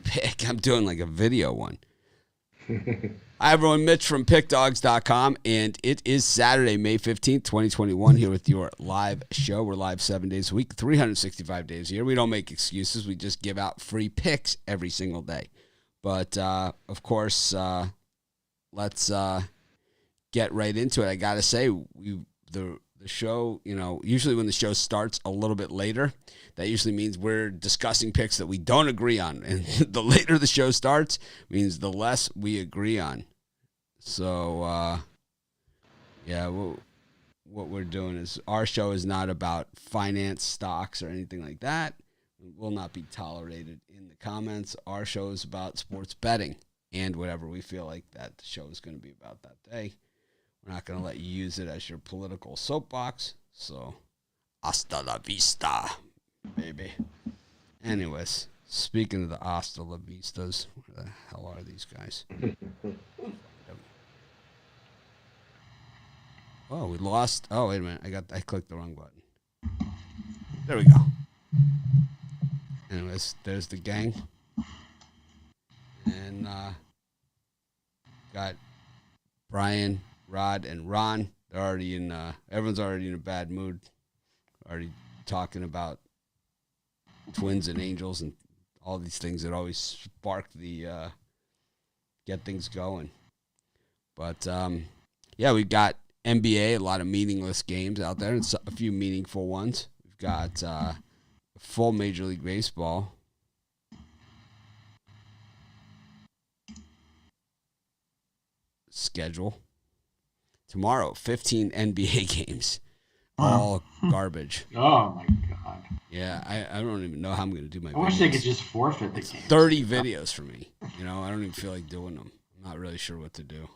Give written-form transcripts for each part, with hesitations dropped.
pick. I'm doing like a video one. Hi, everyone. Mitch from PickDogs.com, and it is Saturday, May 15th, 2021, here with your live show. We're live 7 days a week, 365 days a year. We don't make excuses. We just give out free picks every single day. But, of course, let's get right into it. I got to say, the show, usually when the show starts a little bit later, that usually means we're discussing picks that we don't agree on. And the later the show starts means the less we agree on. So, what we're doing is our show is not about finance, stocks, or anything like that. It will not be tolerated in the comments. Our show is about sports betting and whatever we feel like that the show is going to be about that day. We're not going to let you use it as your political soapbox. So, hasta la vista, baby. Anyways, speaking of the hasta la vistas, where the hell are these guys? Oh, we lost. Oh, wait a minute. I clicked the wrong button. There we go. Anyways, there's the gang. And got Brian, Rod, and Ron. They're already in, everyone's already in a bad mood. Already talking about twins and angels and all these things that always spark the, get things going. But, we've got NBA, a lot of meaningless games out there, and a few meaningful ones. We've got full Major League Baseball. Schedule. Tomorrow, 15 NBA games. All garbage. Oh, my God. Yeah, I don't even know how I'm going to do my videos. I wish they could just forfeit the game. 30 videos for me. I don't even feel like doing them. I'm not really sure what to do.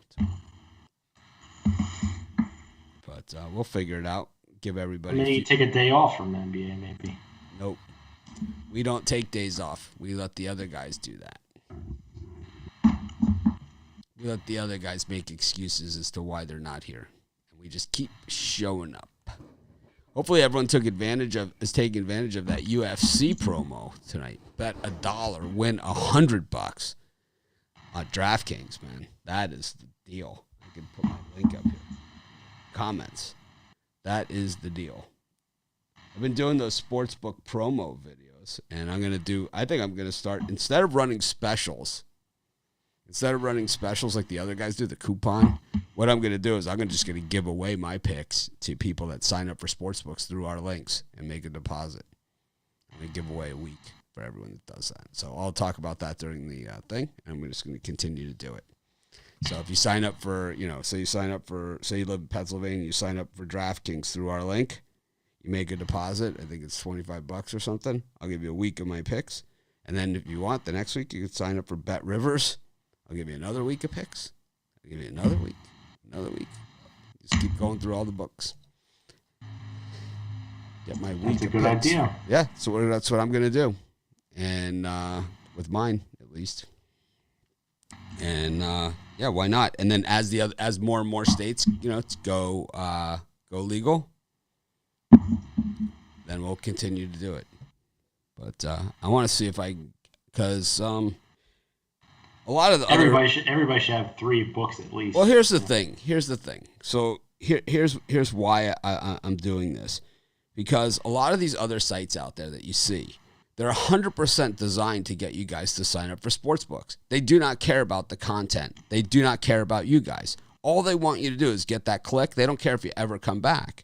But we'll figure it out. Give everybody. Maybe you take a day off from the NBA, maybe. Nope. We don't take days off. We let the other guys do that. We let the other guys make excuses as to why they're not here. And we just keep showing up. Hopefully everyone is taking advantage of that UFC promo tonight. Bet $1, win $100 on DraftKings, man. That is the deal. I can put my link up here. Comments. That is the deal. I've been doing those Sportsbook promo videos, and I think I'm going to start, instead of running specials like the other guys do, the coupon, what I'm going to do is I'm just going to give away my picks to people that sign up for Sportsbooks through our links and make a deposit. I'm going to give away a week for everyone that does that. So I'll talk about that during the thing, and we're just going to continue to do it. So if you sign up for, say you live in Pennsylvania, you sign up for DraftKings through our link, you make a deposit, I think it's $25 or something. I'll give you a week of my picks. And then if you want, the next week you can sign up for Bet Rivers. I'll give you another week of picks. I'll give you another week. Just keep going through all the books. Get my week of picks. That's a good idea. Yeah, so that's what I'm going to do. And with mine, at least. And why not? And then as more and more states, go legal, then we'll continue to do it. But I want to see if because a lot of the everybody should have 3 books at least. Well, here's the thing. So here's why I'm doing this, because a lot of these other sites out there that you see, they're 100% designed to get you guys to sign up for sportsbooks. They do not care about the content. They do not care about you guys. All they want you to do is get that click. They don't care if you ever come back.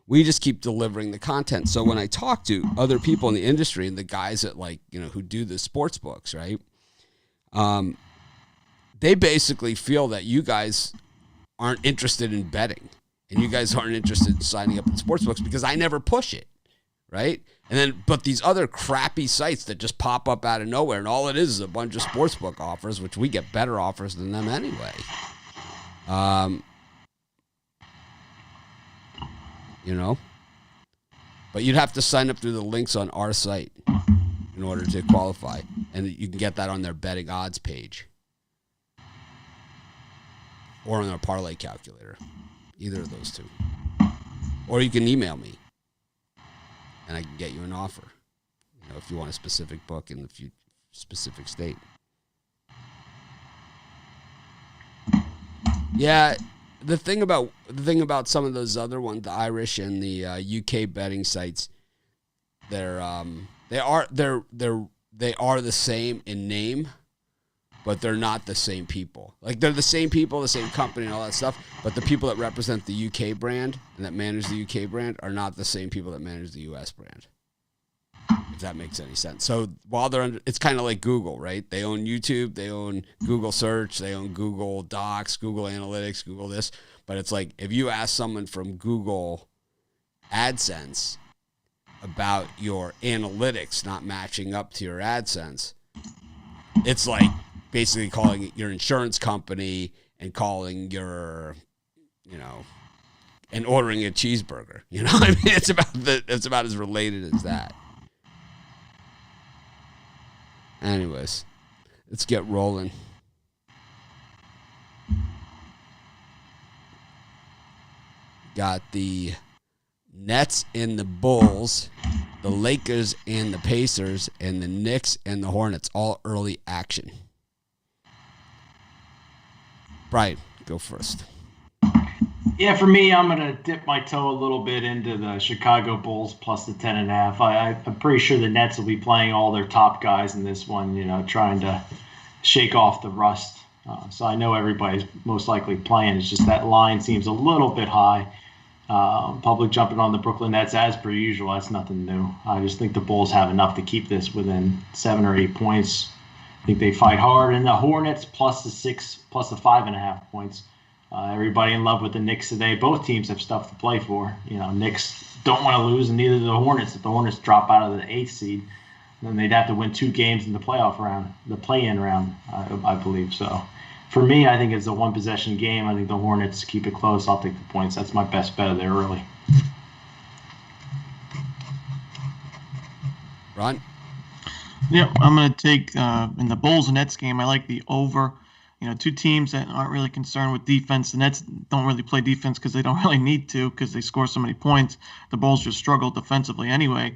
We just keep delivering the content. So when I talk to other people in the industry and the guys that who do the sportsbooks, right? They basically feel that you guys aren't interested in betting and you guys aren't interested in signing up in sportsbooks because I never push it, right? But these other crappy sites that just pop up out of nowhere, and all it is a bunch of sportsbook offers, which we get better offers than them anyway. But you'd have to sign up through the links on our site in order to qualify, and you can get that on their betting odds page or on their parlay calculator, either of those two. Or you can email me, and I can get you an offer. If you want a specific book in the specific state. Yeah, the thing about some of those other ones, the Irish and the UK betting sites, they are the same in name, but they're not the same people. Like, they're the same people, the same company and all that stuff, but the people that represent the UK brand and that manage the UK brand are not the same people that manage the US brand, if that makes any sense. So while they're under, it's kind of like Google, right? They own YouTube, they own Google Search, they own Google Docs, Google Analytics, Google this. But it's like, if you ask someone from Google AdSense about your analytics not matching up to your AdSense, it's like basically calling it your insurance company and calling your, and ordering a cheeseburger. You know what I mean? It's about as related as that. Anyways, let's get rolling. Got the Nets and the Bulls, the Lakers and the Pacers, and the Knicks and the Hornets, all early action. Brian, go first. Yeah, for me, I'm going to dip my toe a little bit into the Chicago Bulls plus the 10.5. I'm pretty sure the Nets will be playing all their top guys in this one, trying to shake off the rust. So I know everybody's most likely playing. It's just that line seems a little bit high. Public jumping on the Brooklyn Nets as per usual. That's nothing new. I just think the Bulls have enough to keep this within 7 or 8 points. I think they fight hard. And the Hornets plus the 6, plus the 5.5 points. Everybody in love with the Knicks today. Both teams have stuff to play for. Knicks don't want to lose, and neither do the Hornets. If the Hornets drop out of the 8th seed, then they'd have to win 2 games in the playoff round, the play-in round, I believe. So for me, I think it's a one-possession game. I think the Hornets keep it close. I'll take the points. That's my best bet of there early. Ron? Yeah, I'm going to take in the Bulls and Nets game. I like the over. Two teams that aren't really concerned with defense. The Nets don't really play defense because they don't really need to, because they score so many points. The Bulls just struggle defensively anyway.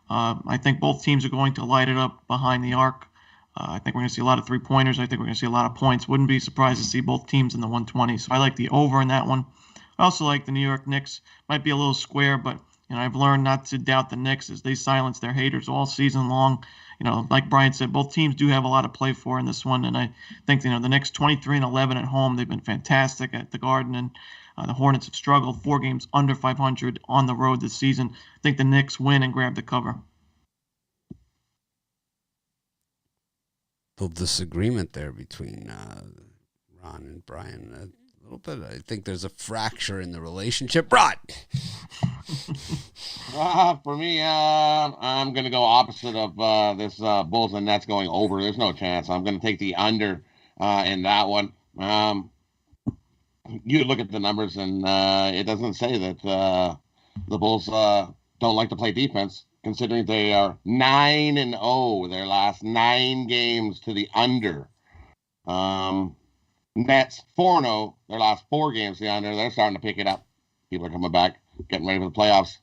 I think both teams are going to light it up behind the arc. I think we're going to see a lot of three-pointers. I think we're going to see a lot of points. Wouldn't be surprised to see both teams in the 120s. So I like the over in that one. I also like the New York Knicks. Might be a little square, but I've learned not to doubt the Knicks as they silence their haters all season long. Like Brian said, both teams do have a lot to play for in this one, and I think the Knicks 23-11 at home. They've been fantastic at the Garden, and the Hornets have struggled 4 games under 500 on the road this season. I think the Knicks win and grab the cover. Little disagreement there between Ron and Brian. A little bit. I think there's a fracture in the relationship. Ron! For me, I'm going to go opposite of this Bulls and Nets going over. There's no chance. I'm going to take the under in that one. You look at the numbers, and it doesn't say that the Bulls don't like to play defense, considering they are 9-0 their last 9 games to the under. Nets 4-0 their last 4 games to the under. They're starting to pick it up. People are coming back, getting ready for the playoffs.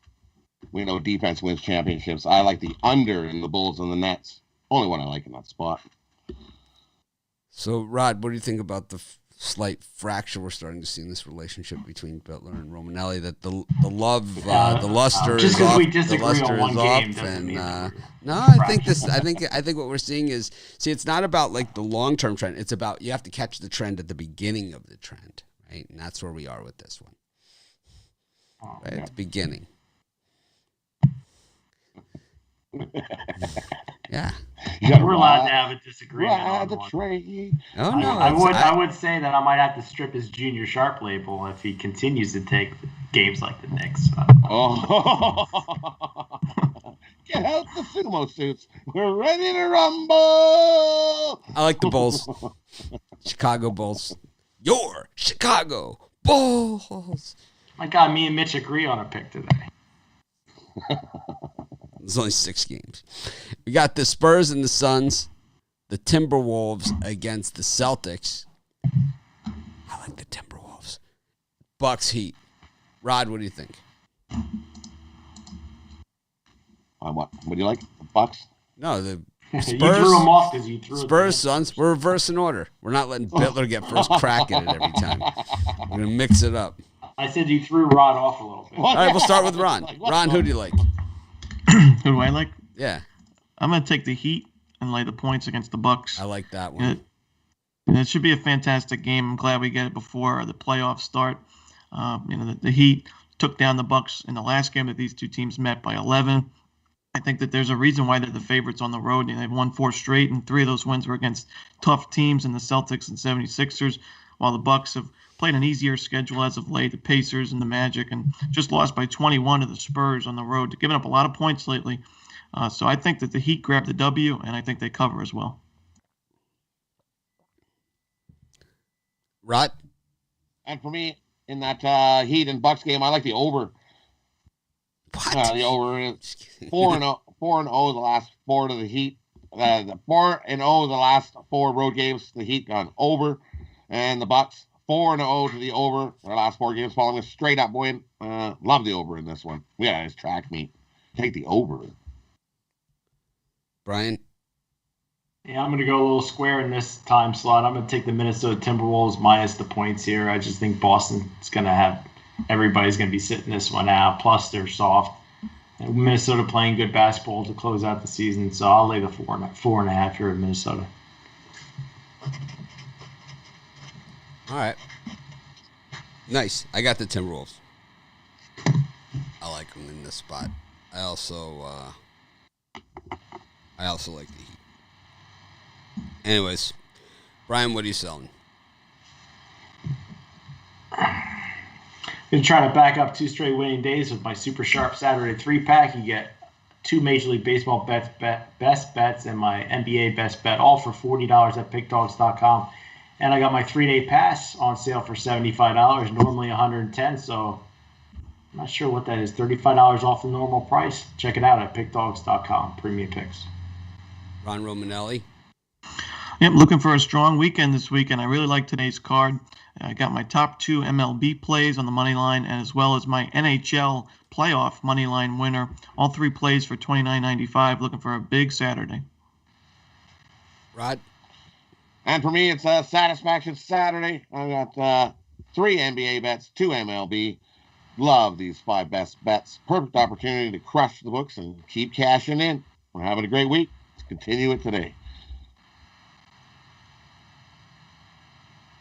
We know defense wins championships. I like the under in the Bulls and the Nets. Only one I like in that spot. So, Rod, what do you think about the slight fracture we're starting to see in this relationship between Butler and Romanelli? That the love, the luster just is off. we disagree the luster on one is game off, doesn't and mean no, I think what we're seeing is, it's not about like the long term trend. It's about, you have to catch the trend at the beginning of the trend, right? And that's where we are with this one, right at the beginning. Yeah. We're allowed to have a disagreement on the one. trade. Oh no, I would say that I might have to strip his Junior Sharp label if he continues to take games like the Knicks. Oh. Get out the sumo suits. We're ready to rumble. I like the Bulls. Chicago Bulls. Your Chicago Bulls. My God, me and Mitch agree on a pick today. There's only 6 games. We got the Spurs and the Suns, the Timberwolves against the Celtics. I like the Timberwolves. Bucks Heat. Rod, what do you think? What do you like? The Bucks? No, You threw him off because you threw Spurs, Suns. We're reversing order. We're not letting Bittler get first crack at it every time. We're gonna mix it up. I said you threw Rod off a little bit. All right, we'll start with Ron. Ron, who do you like? Who do I like? Yeah, I'm going to take the Heat and lay the points against the Bucks. I like that one. It should be a fantastic game. I'm glad we get it before the playoffs start. The Heat took down the Bucks in the last game that these two teams met by 11. I think that there's a reason why they're the favorites on the road. They've won 4 straight, and 3 of those wins were against tough teams in the Celtics and 76ers, while the Bucks have played an easier schedule as of late, the Pacers and the Magic, and just lost by 21 to the Spurs on the road, giving up a lot of points lately. So I think that the Heat grab the W, and I think they cover as well. Rod? And for me, in that Heat and Bucks game, I like the over. What? The over is 4-0 the last 4 to the Heat. The 4-0 the last 4 road games. The Heat gone over, and the Bucks 4-0 to the over. Their last 4 games following a straight up win. Love the over in this one. Yeah, it's track meet. Take the over. Brian? Yeah, I'm going to go a little square in this time slot. I'm going to take the Minnesota Timberwolves minus the points here. I just think Boston's going to have everybody's going to be sitting this one out. Plus, they're soft. And Minnesota playing good basketball to close out the season, so I'll lay the 4.5 here in Minnesota. All right. Nice. I got the Timberwolves. I like them in this spot. I also like the Heat. Anyways, Brian, what are you selling? Going to try to back up 2 straight winning days with my Super Sharp Saturday 3-pack. You get 2 Major League Baseball best bets and my NBA best bet, all for $40 at pickdogs.com. And I got my 3-day pass on sale for $75, normally $110. So I'm not sure what that is, $35 off the normal price. Check it out at pickdogs.com, premium picks. Ron Romanelli. Yep, looking for a strong weekend this weekend. I really like today's card. I got my top 2 MLB plays on the money line, and as well as my NHL playoff money line winner. All 3 plays for $29.95. Looking for a big Saturday. Rod? And for me, it's a Satisfaction Saturday. I got 3 NBA bets, 2 MLB. Love these 5 best bets. Perfect opportunity to crush the books and keep cashing in. We're having a great week. Let's continue it today.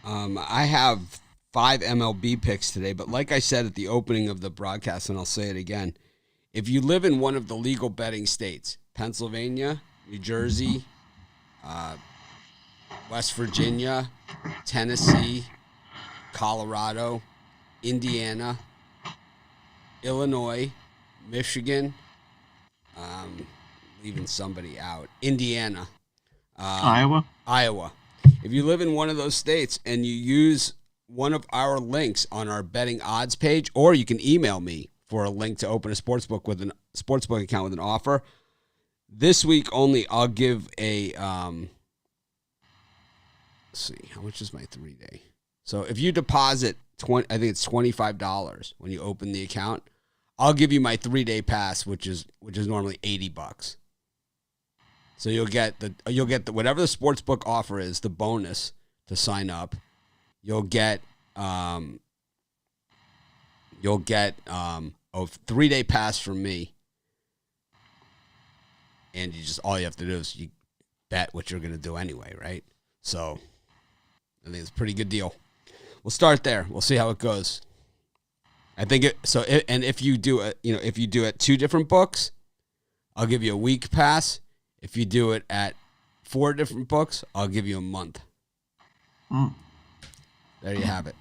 I have 5 MLB picks today, but like I said at the opening of the broadcast, and I'll say it again, if you live in one of the legal betting states, Pennsylvania, New Jersey, West Virginia, Tennessee, Colorado, Indiana, Illinois, Michigan, leaving somebody out, Indiana, Iowa. If you live in one of those states and you use one of our links on our betting odds page, or you can email me for a link to open a sportsbook account with an offer. This week only, I'll give a let's see, how much is my 3-day? So if you deposit I think it's $25 when you open the account, I'll give you my 3-day pass, which is normally $80. So you'll get the whatever the sportsbook offer is, the bonus to sign up. You'll get a 3-day pass from me, and all you have to do is you bet what you're going to do anyway, right? So I think it's a pretty good deal. We'll start there. We'll see how it goes. I think if you do it 2 different books, I'll give you a week pass. If you do it at 4 different books, I'll give you a month. There you have it.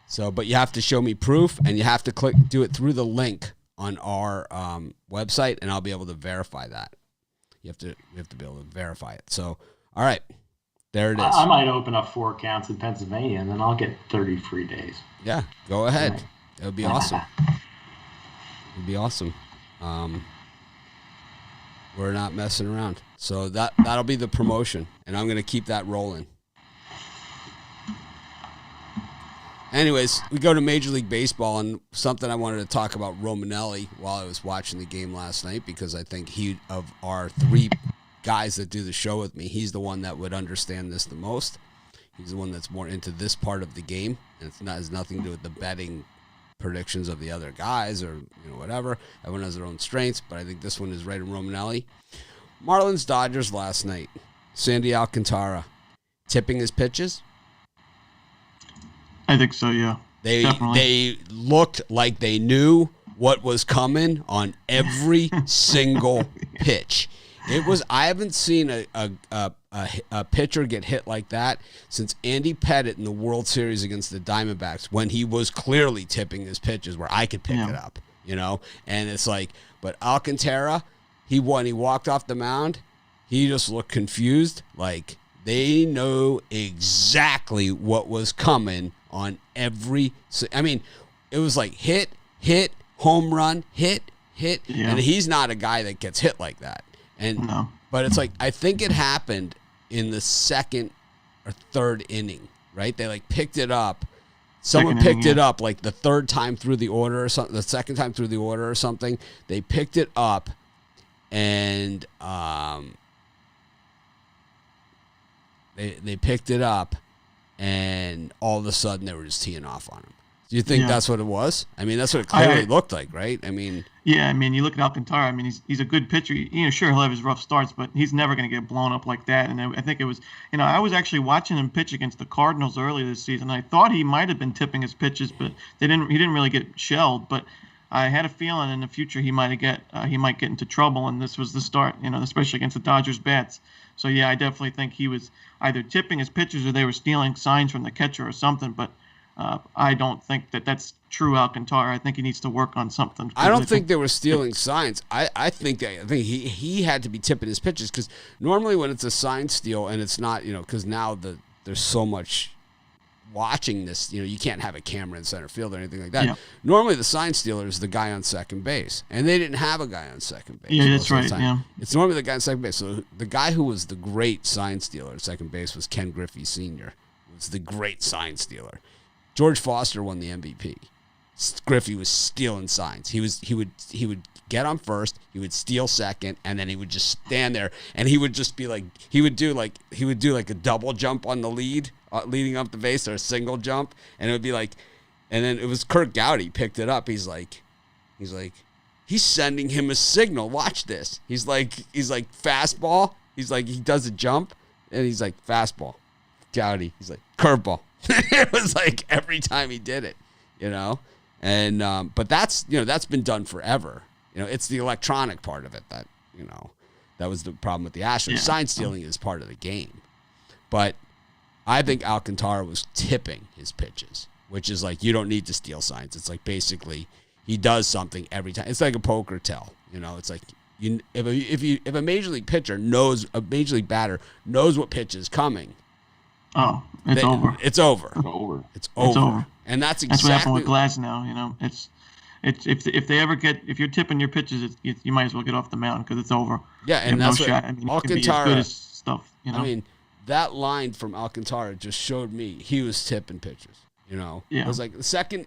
So, but you have to show me proof, and you have to do it through the link on our website, and I'll be able to verify that. We have to be able to verify it. So, all right, there it is. I might open up 4 accounts in Pennsylvania, and then I'll get 30 free days. Yeah, go ahead. Right. It would be awesome. It'd be awesome. We're not messing around. So that'll be the promotion, and I'm going to keep that rolling. Anyways, we go to Major League Baseball, and something I wanted to talk about Romanelli while I was watching the game last night, because I think of our 3 guys that do the show with me, he's the one that would understand this the most. He's the one that's more into this part of the game, and has nothing to do with the betting predictions of the other guys or whatever. Everyone has their own strengths, but I think this one is right in Romanelli. Marlins Dodgers last night. Sandy Alcantara tipping his pitches. I think so. Yeah. They looked like they knew what was coming on every single pitch. I haven't seen a pitcher get hit like that since Andy Pettitte in the World Series against the Diamondbacks, when he was clearly tipping his pitches where I could pick it up, and it's like, but Alcantara, he walked off the mound, he just looked confused, like they know exactly what was coming on every, it was like hit, home run, hit, and he's not a guy that gets hit like that. But it's like, I think it happened in the second or third inning, right? They like picked it up. Someone picked it up like the third time through the order or something, the second time through the order or something. They picked it up and they picked it up and all of a sudden they were just teeing off on him. Do you think that's what it was? That's what it clearly looked like, right? Yeah, you look at Alcantara. He's a good pitcher. Sure, he'll have his rough starts, but he's never going to get blown up like that. And I think it was, I was actually watching him pitch against the Cardinals earlier this season. I thought he might have been tipping his pitches, but he didn't really get shelled. But I had a feeling in the future he might get into trouble, and this was the start. Especially against the Dodgers bats. So yeah, I definitely think he was either tipping his pitches or they were stealing signs from the catcher or something. But I don't think that's true Alcantara. I think he needs to work on something. I don't think they were stealing signs. I think he had to be tipping his pitches, because normally when it's a sign steal and it's not, because now there's so much watching this, you can't have a camera in center field or anything like that. Yeah. Normally the sign stealer is the guy on second base, and they didn't have a guy on second base. Yeah, that's right. Yeah. It's normally the guy on second base. So the guy who was the great sign stealer at second base was Ken Griffey Sr. Was the great sign stealer. George Foster won the MVP. Griffey was stealing signs. He would get on first, he would steal second, and then he would just stand there, and he would just be like, he would do like a double jump on the leading up the base, or a single jump, and it would be like, and then it was Kurt Gowdy picked it up. He's like, he's sending him a signal. Watch this. He's like fastball. He's like, he does a jump, and he's like fastball. Gowdy. He's like curveball. It was like every time he did it, and but that's been done forever. It's the electronic part of it that that was the problem with the Astros. Yeah. Sign stealing is part of the game, but I think Alcantara was tipping his pitches, which is like, you don't need to steal signs. It's like basically he does something every time. It's like a poker tell. It's like, if a major league pitcher knows, a major league batter knows what pitch is coming. Oh, it's over. It's over. It's over. And that's exactly what happened with Glass now. It's if you're tipping your pitches, you might as well get off the mound, because it's over. Yeah, and that's what Alcantara. Good as stuff. That line from Alcantara just showed me he was tipping pitches. Yeah. It was like the second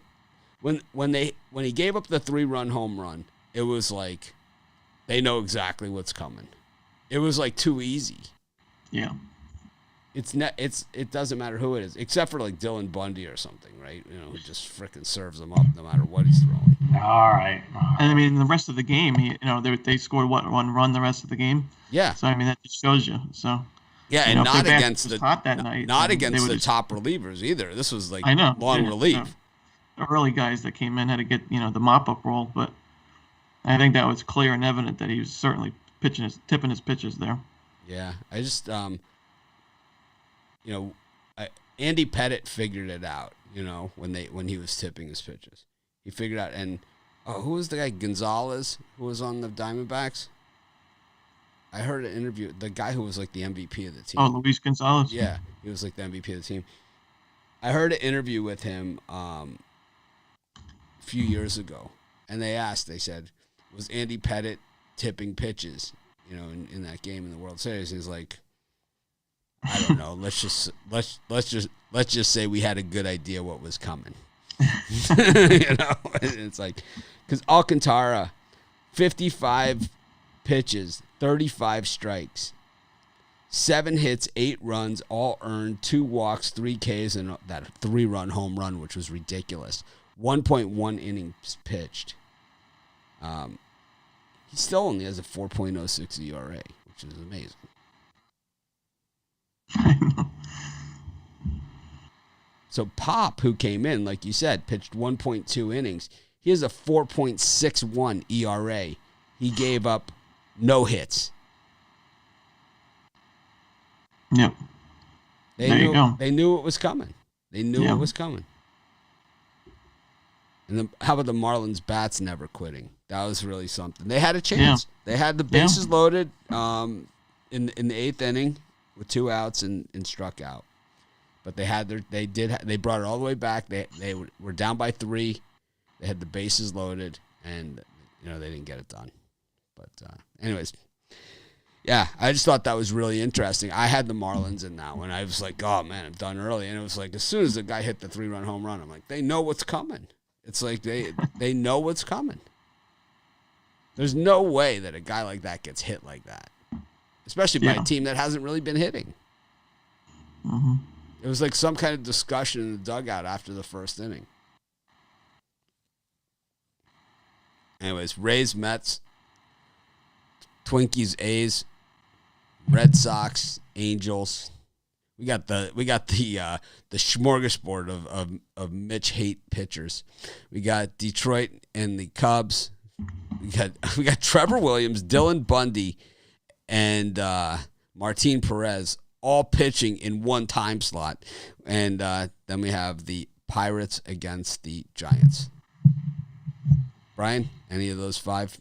when he gave up the 3-run home run, it was like they know exactly what's coming. It was like too easy. Yeah. It doesn't matter who it is, except for like Dylan Bundy or something, right? Who just freaking serves them up no matter what he's throwing. All right. And the rest of the game, they scored one run the rest of the game. Yeah. So that just shows you. So. Yeah, and not against the night, not against the top relievers either. This was like long relief. The early guys that came in had to get the mop up role, but I think that was clear and evident that he was certainly tipping his pitches there. Yeah, I just Andy Pettitte figured it out. When he was tipping his pitches, he figured out. And who was the guy, Gonzalez, who was on the Diamondbacks? I heard an interview, the guy who was like the MVP of the team. Oh, Luis Gonzalez? Yeah, he was like the MVP of the team. I heard an interview with him a few years ago, and they said, was Andy Pettitte tipping pitches, in that game in the World Series? He's like, I don't know. Let's just say we had a good idea what was coming. It's like, because Alcantara, 55 pitches, 35 strikes, 7 hits, 8 runs, all earned, 2 walks, 3 Ks, and that 3-run home run, which was ridiculous. 1.1 innings pitched. He still only has a 4.06 ERA, which is amazing. So Pop, who came in, like you said, pitched 1.2 innings. He has a 4.61 ERA. He gave up no hits. Yep. You go. They knew it was coming. It was coming. And how about the Marlins bats never quitting? That was really something. They had a chance. Yeah. They had the bases loaded in the 8th inning with 2 outs and struck out. But they brought it all the way back. They were down by 3. They had the bases loaded, and they didn't get it done. But anyways, yeah, I just thought that was really interesting. I had the Marlins in that one. I was like, oh man, I'm done early. And it was like as soon as the guy hit the 3-run home run, I'm like, they know what's coming. It's like they know what's coming. There's no way that a guy like that gets hit like that, especially by a team that hasn't really been hitting. Mm-hmm. It was like some kind of discussion in the dugout after the first inning. Anyways, Rays, Mets, Twinkies, A's, Red Sox, Angels. We got the smorgasbord of Mitch hate pitchers. We got Detroit and the Cubs. We got Trevor Williams, Dylan Bundy, and Martin Perez all pitching in one time slot. And then we have the Pirates against the Giants. Brian, any of those 5?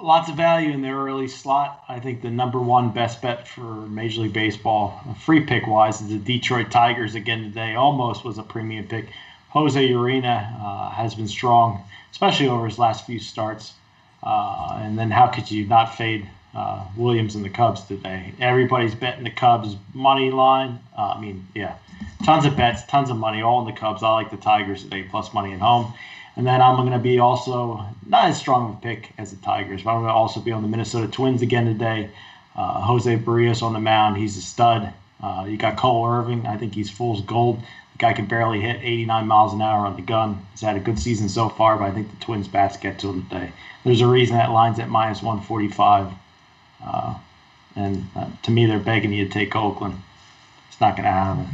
Lots of value in their early slot. I think the number 1 best bet for Major League Baseball, free pick wise, is the Detroit Tigers again today. Almost was a premium pick. Jose Urena has been strong, especially over his last few starts. And then how could you not fade Williams and the Cubs today? Everybody's betting the Cubs money line. Tons of bets, tons of money, all in the Cubs. I like the Tigers today, plus money at home. And then I'm going to be also not as strong of a pick as the Tigers, but I'm going to also be on the Minnesota Twins again today. Jose Barrios on the mound. He's a stud. You got Cole Irvin. I think he's fool's gold. The guy can barely hit 89 miles an hour on the gun. He's had a good season so far, but I think the Twins bats get to him today. There's a reason that line's at minus 145. And to me, they're begging you to take Oakland. It's not going to happen.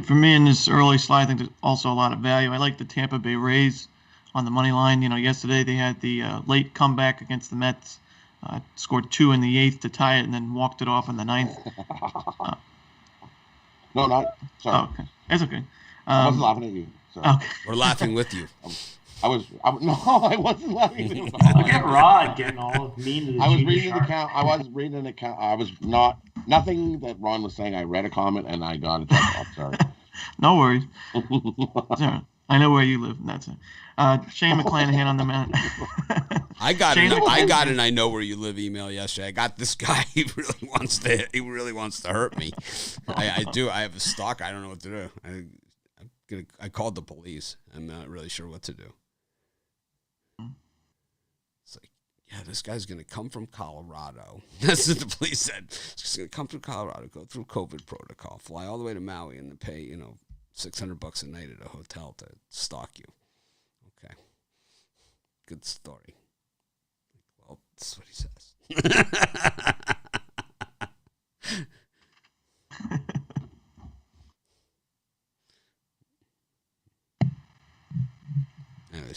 For me in this early slide, I think there's also a lot of value. I like the Tampa Bay Rays on the money line. Yesterday they had the late comeback against the Mets, scored 2 in the 8th to tie it, and then walked it off in the 9th. No, not sorry. Oh, okay, it's okay. I wasn't laughing at you. Sorry. Okay. We're laughing with you. I wasn't laughing. Look at Rod getting all mean to the I was reading an account. I was nothing that Ron was saying. I read a comment and I got it. Sorry. No worries. Right. I know where you live. That's it. Shane McClanahan on the mound. I got an I know where you live email yesterday. I got this guy. He really wants to hurt me. I do. I have a stalker. I don't know what to do. I called the police. I'm not really sure what to do. It's like, yeah, this guy's going to come from Colorado. That's what the police said. He's going to come from Colorado, go through COVID protocol, fly all the way to Maui, and then pay, $600 a night at a hotel to stalk you. Okay. Good story. Well, that's what he says.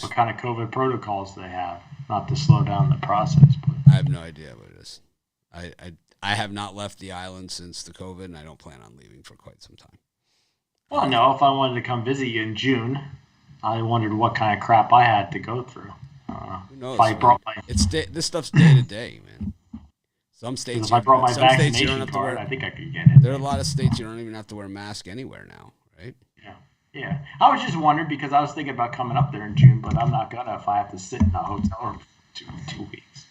What kind of COVID protocols they have? Not to slow down the process, but I have no idea what it is. I have not left the island since the COVID, and I don't plan on leaving for quite some time. Well, no. If I wanted to come visit you in June, I wondered what kind of crap I had to go through. Who knows? If I brought this stuff's day to day, man. Some states, if I brought my vaccination card, I think I could get it. There are a lot of states you don't even have to wear a mask anywhere now, right? Yeah. I was just wondering because I was thinking about coming up there in June, but I'm not gonna if I have to sit in a hotel room for 2 weeks.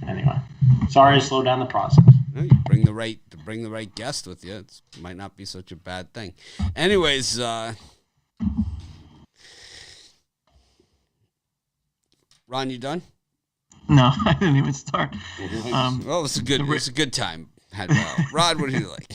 Anyway, sorry to slow down the process. You bring the right guest with you. It might not be such a bad thing. Anyways, Ron, you done? No, I didn't even start. Well, it's a good time. Rod, what do you like?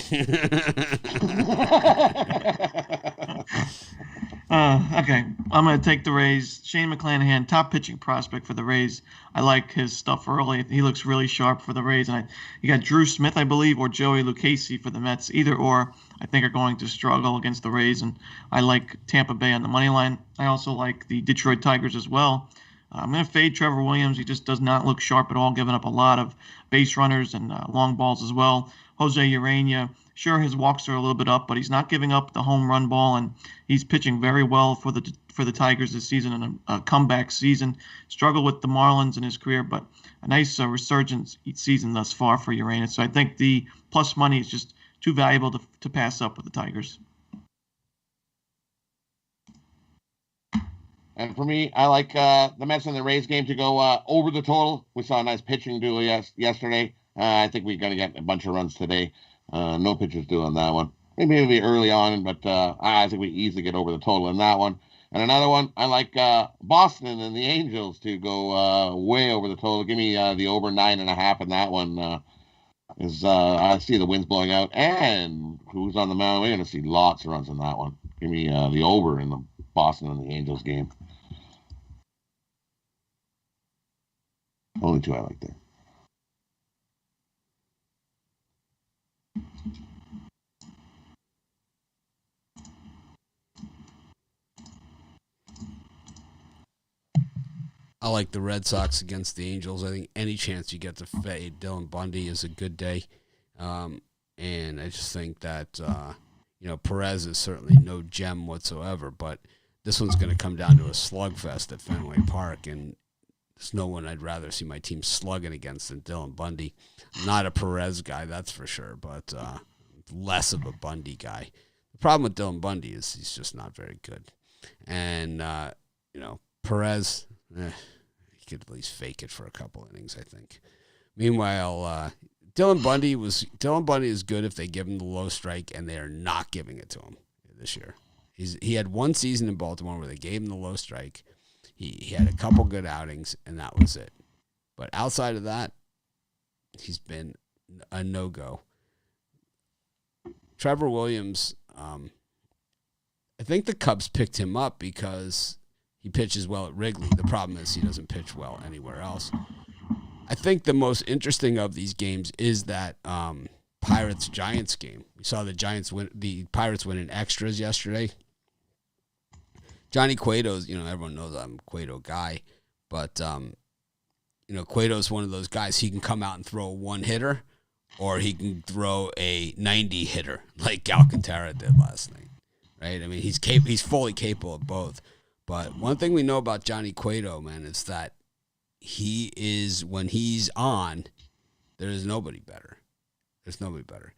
Okay, I'm going to take the Rays. Shane McClanahan, top pitching prospect for the Rays. I like his stuff early. He looks really sharp for the Rays. And you got Drew Smith, I believe, or Joey Lucchesi for the Mets. Either or, I think, are going to struggle against the Rays. And I like Tampa Bay on the money line. I also like the Detroit Tigers as well. I'm going to fade Trevor Williams. He just does not look sharp at all, giving up a lot of base runners and long balls as well. Jose Urena, sure, his walks are a little bit up, but he's not giving up the home run ball, and he's pitching very well for the Tigers this season in a comeback season. Struggled with the Marlins in his career, but a nice resurgence season thus far for Urena. So I think the plus money is just too valuable to pass up with the Tigers. And for me, I like the Mets and the Rays game to go over the total. We saw a nice pitching duel yesterday. I think we're going to get a bunch of runs today. No pitchers doing that one. Maybe early on, but I think we easily get over the total in that one. And another one, I like Boston and the Angels to go way over the total. Give me the over 9.5 in that one. I see the winds blowing out. And who's on the mound? We're going to see lots of runs in that one. Give me the over in the Boston and the Angels game. Only two I like there. I like the Red Sox against the Angels. I think any chance you get to fade Dylan Bundy is a good day. And I just think that, Perez is certainly no gem whatsoever, but this one's going to come down to a slugfest at Fenway Park, and there's no one I'd rather see my team slugging against than Dylan Bundy. Not a Perez guy, that's for sure, but less of a Bundy guy. The problem with Dylan Bundy is he's just not very good. And, Perez, he could at least fake it for a couple innings, I think. Meanwhile, Dylan Bundy is good if they give him the low strike, and they are not giving it to him this year. He had one season in Baltimore where they gave him the low strike. He had a couple good outings, and that was it. But outside of that, he's been a no-go. Trevor Williams, I think the Cubs picked him up because he pitches well at Wrigley. The problem is he doesn't pitch well anywhere else. I think the most interesting of these games is that Pirates-Giants game. We saw the Pirates win in extras yesterday. Johnny Cueto's, everyone knows I'm a Cueto guy, but, Cueto's one of those guys. He can come out and throw a one-hitter, or he can throw a 90-hitter like Alcantara did last night, right? I mean, he's fully capable of both. But one thing we know about Johnny Cueto, man, is that when he's on, there is nobody better. There's nobody better.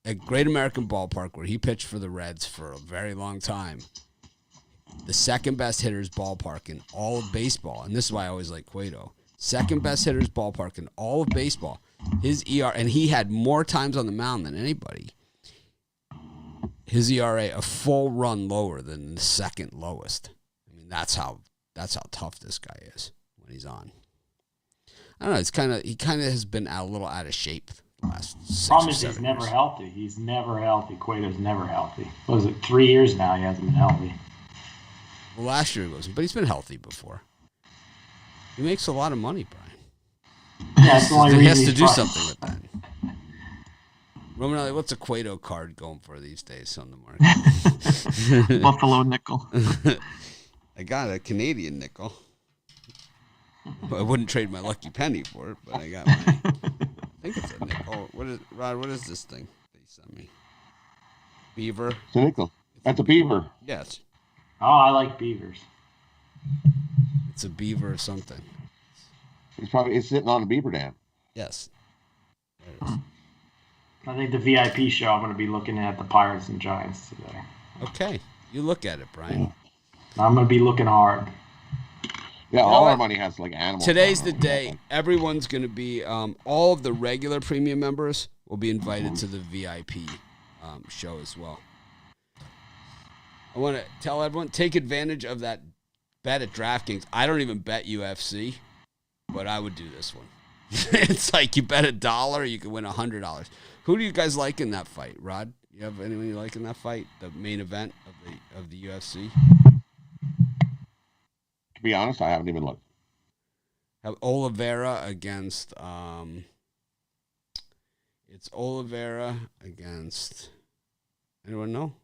At Great American Ballpark, where he pitched for the Reds for a very long time, the second best hitter's ballpark in all of baseball, and this is why I always like Cueto, second best hitter's ballpark in all of baseball, his ERA, and he had more times on the mound than anybody. His ERA a full run lower than the second lowest. I mean, that's how tough this guy is when he's on. I don't know. He kind of has been a little out of shape the last 6 Problem or is 7 he's never years. healthy. He's never healthy. Cueto's never healthy. What is it, 3 years now he hasn't been healthy? Well, last year he wasn't, but he's been healthy before. He makes a lot of money, Brian. Yeah, that's the only He reason has to he's do probably- something with that. Romanelli, what's a Cueto card going for these days on the market? Buffalo nickel. I got a Canadian nickel. I wouldn't trade my lucky penny for it, but I got mine. I think it's a nickel. Rod, what is this thing they sent me? Beaver? It's a nickel. That's a beaver. Yes. Oh, I like beavers. It's a beaver or something. It's sitting on a beaver dam. Yes. There it is. I think the VIP show, I'm going to be looking at the Pirates and Giants today. Okay. You look at it, Brian. I'm going to be looking hard. Yeah, know all what? our money has like animals. Today's on the it. day. Everyone's going to be, all of the regular premium members will be invited to the VIP show as well. I want to tell everyone, take advantage of that bet at DraftKings. I don't even bet UFC, but I would do this one. It's like you bet $1, you can win $100. Who do you guys like in that fight, Rod? You have anyone you like in that fight, the main event of the UFC? To be honest, I haven't even looked. Have Oliveira against it's Oliveira against, anyone know?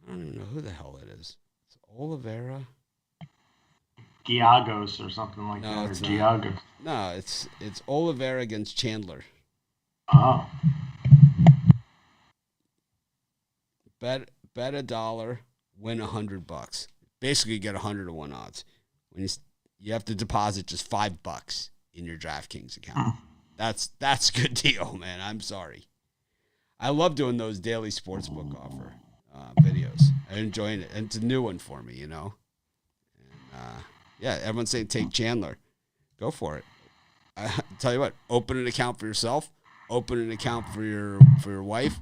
I don't even know who the hell it is. It's Oliveira. Giagos or something like that, or Giagos. No, it's Oliveira against Chandler. Oh. Bet $1, win $100. Basically, you get 100-to-1 odds. When you have to deposit just $5 in your DraftKings account. That's a good deal, man. I'm sorry. I love doing those daily sportsbook offer videos. I'm enjoying it, and it's a new one for me, you know. And, yeah, everyone's saying take Chandler. Go for it. I tell you what, open an account for yourself. Open an account for your wife.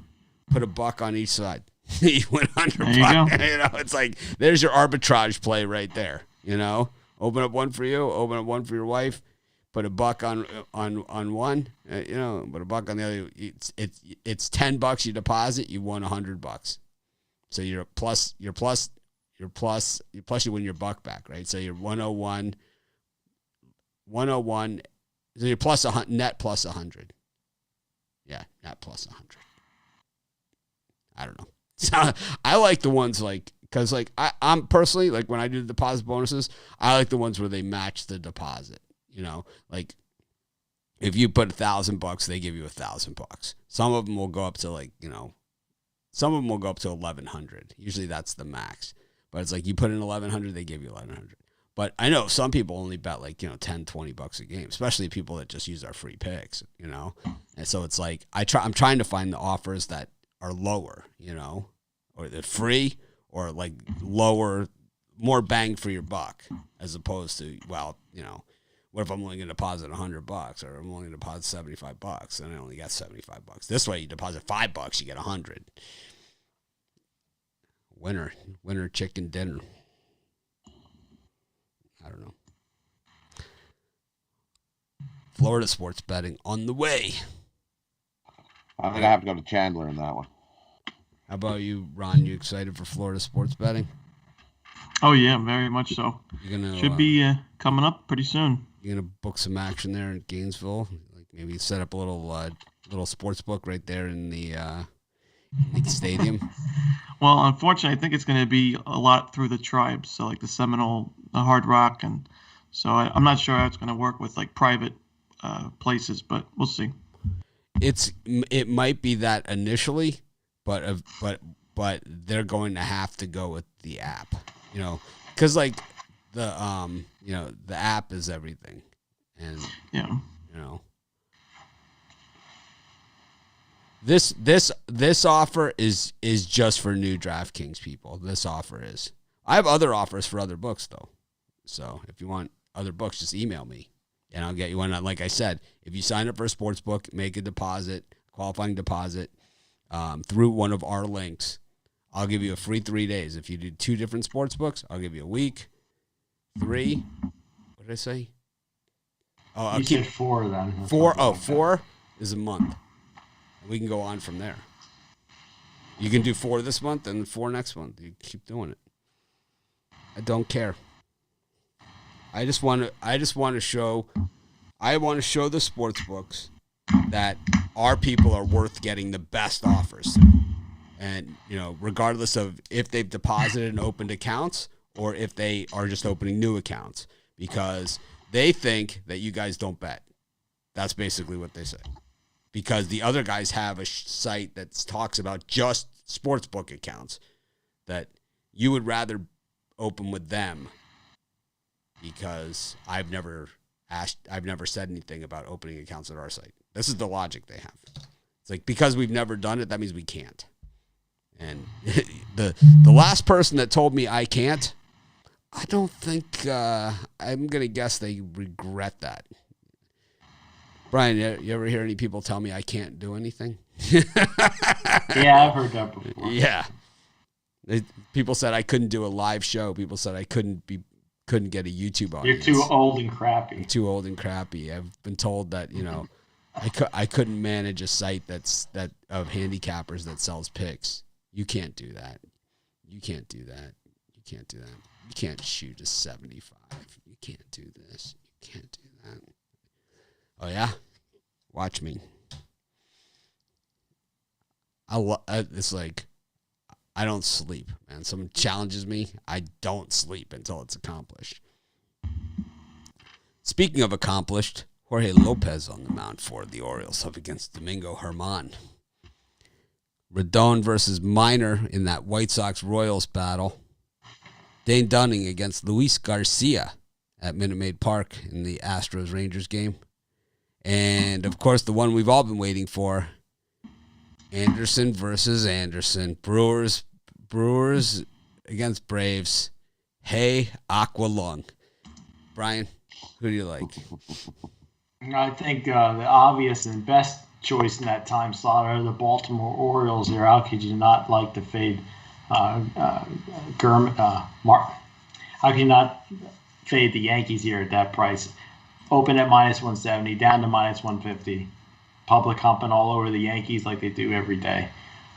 Put $1 on each side. You win $100. You know, it's like there's your arbitrage play right there. You know, open up one for you. Open up one for your wife. Put $1 on one. You know, put $1 on the other. It's $10 you deposit. You won $100. So you win your buck back, right? So you're 101. So you're plus net plus 100. Yeah, net plus 100. I don't know. So I like the ones because I'm personally, like when I do the deposit bonuses, I like the ones where they match the deposit. You know, like if you put $1,000, they give you $1,000. Some of them will go up to some of them will go up to 1,100. Usually that's the max. But it's like you put in 1,100, they give you 1,100. But I know some people only bet $10, $20 a game, especially people that just use our free picks, you know? And so it's like I'm trying to find the offers that are lower, you know, or they're free or like lower, more bang for your buck, as opposed to, well, you know, what if I'm only going to deposit $100 or I'm only going to deposit $75 and I only got $75? This way you deposit $5, you get $100. Winner chicken dinner. I don't know. Florida sports betting on the way. I think I have to go to Chandler in that one. How about you, Ron? You excited for Florida sports betting? Oh yeah, very much so. You're gonna should be coming up pretty soon. You're gonna book some action there in Gainesville. Like maybe set up a little sports book right there in the stadium. Well, unfortunately, I think it's going to be a lot through the tribes, so like the Seminole, the Hard Rock, and so I'm not sure how it's going to work with like private places, but we'll see. It might be that initially, but they're going to have to go with the app, you know, because like the the app is everything, and yeah, you know. This offer is just for new DraftKings people. This offer is. I have other offers for other books though. So if you want other books, just email me and I'll get you one. Like I said, if you sign up for a sports book, make a deposit, qualifying deposit through one of our links, I'll give you a free 3 days. If you do 2 different sports books, I'll give you a week. 3. What did I say? Oh, I'll keep 4 then. 4. Oh, 4 is a month. We can go on from there. You can do 4 this month and 4 next month. You keep doing it. I don't care. I just want to show the sports books that our people are worth getting the best offers to. And, you know, regardless of if they've deposited and opened accounts or if they are just opening new accounts, because they think that you guys don't bet. That's basically what they say. Because the other guys have a site that talks about just sportsbook accounts that you would rather open with them, because I've never said anything about opening accounts at our site. This is the logic they have. It's like, because we've never done it, that means we can't. And the last person that told me I can't, I don't think, I'm going to guess they regret that. Brian, you ever hear any people tell me I can't do anything? Yeah, I've heard that before. Yeah. People said I couldn't do a live show. People said I couldn't be couldn't get a YouTube You're audience. too old and crappy. I'm too old and crappy. I've been told that, I couldn't manage a site that of handicappers that sells picks. You can't do that. You can't do that. You can't do that. You can't shoot a 75. You can't do this. You can't do that. Oh yeah, watch me. It's like I don't sleep, man. Someone challenges me, I don't sleep until it's accomplished. Speaking of accomplished, Jorge Lopez on the mound for the Orioles up against Domingo Germán. Rodon versus Minor in that White Sox-Royals battle. Dane Dunning against Luis Garcia at Minute Maid Park in the Astros-Rangers game. And, of course, the one we've all been waiting for, Anderson versus Anderson. Brewers against Braves. Hey, Aqualung. Brian, who do you like? I think the obvious and best choice in that time slot are the Baltimore Orioles. Here, how could you not like to fade How could you not fade the Yankees here at that price? Open at minus 170, down to minus 150. Public humping all over the Yankees like they do every day.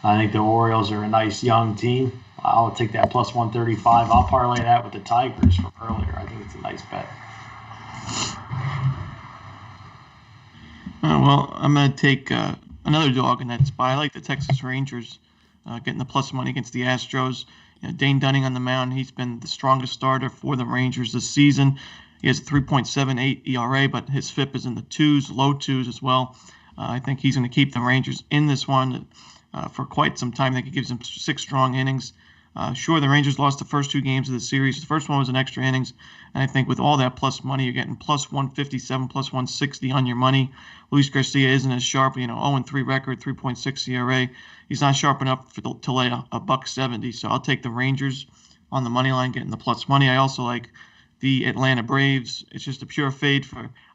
I think the Orioles are a nice young team. I'll take that plus 135. I'll parlay that with the Tigers from earlier. I think it's a nice bet. Well, I'm going to take another dog in that spot. I like the Texas Rangers getting the plus money against the Astros. Dane Dunning on the mound. He's been the strongest starter for the Rangers this season. He has a 3.78 ERA, but his FIP is in the twos, low twos as well. I think he's going to keep the Rangers in this one for quite some time. I think it gives them 6 strong innings. Sure, the Rangers lost the first 2 games of the series. The first one was an extra innings. And I think with all that plus money, you're getting plus 157, plus 160 on your money. Luis Garcia isn't as sharp, 0-3 record, 3.6 ERA. He's not sharp enough to lay a $1.70. So I'll take the Rangers on the money line, getting the plus money. I also like the Atlanta Braves. It's just a pure fade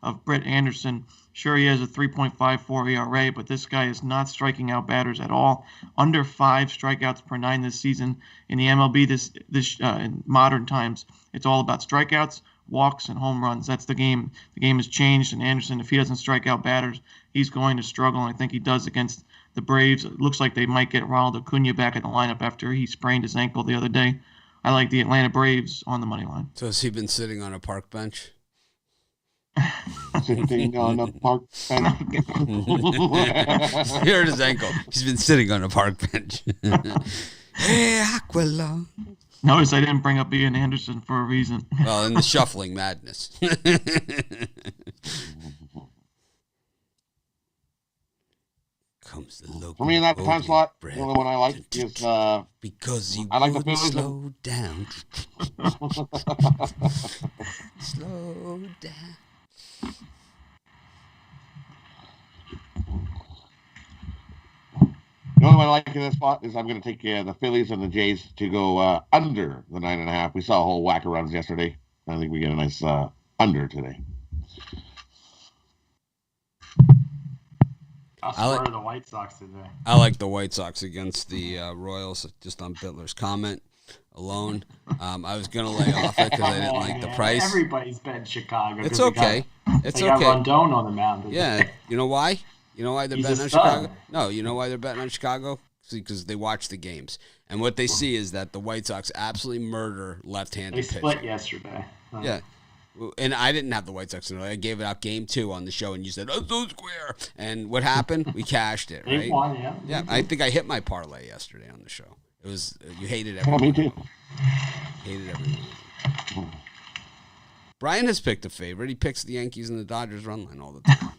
of Brett Anderson. Sure, he has a 3.54 ERA, but this guy is not striking out batters at all. Under 5 strikeouts per 9 this season. In the MLB, this in modern times, it's all about strikeouts, walks, and home runs. That's the game. The game has changed, and Anderson, if he doesn't strike out batters, he's going to struggle, and I think he does against the Braves. It looks like they might get Ronald Acuna back in the lineup after he sprained his ankle the other day. I like the Atlanta Braves on the money line. So has he been sitting on a park bench? Sitting on a park bench. He hurt his ankle. He's been sitting on a park bench. Hey, Aquila. Notice I didn't bring up Ian Anderson for a reason. Well, in the shuffling madness. Comes the local. For me, in that time slot, the only one I like is because you I like the wouldn't Phillies. slow down. Slow down. The only one I like in this spot is I'm going to take the Phillies and the Jays to go under the 9.5. We saw a whole whack of runs yesterday. I think we get a nice under today. I'll swear the White Sox today. I like the White Sox against the Royals, just on Bittler's comment alone. I was going to lay off it because I didn't like the price. Everybody's betting Chicago. It's okay. It's they okay. got Rondon on the mound. Yeah. You know why? You know why they're betting on Chicago? No, you know why they're betting on Chicago? Because they watch the games. And what they see is that the White Sox absolutely murder left-handed pitching. They split yesterday. Yeah. And I didn't have the White Sox. I gave it out game 2 on the show, and you said, "Oh, so square." And what happened? We cashed it, right? They won, yeah. Yeah, I think I hit my parlay yesterday on the show. It was you hated everyone. Me too. Hated everyone. Brian has picked a favorite. He picks the Yankees and the Dodgers run line all the time.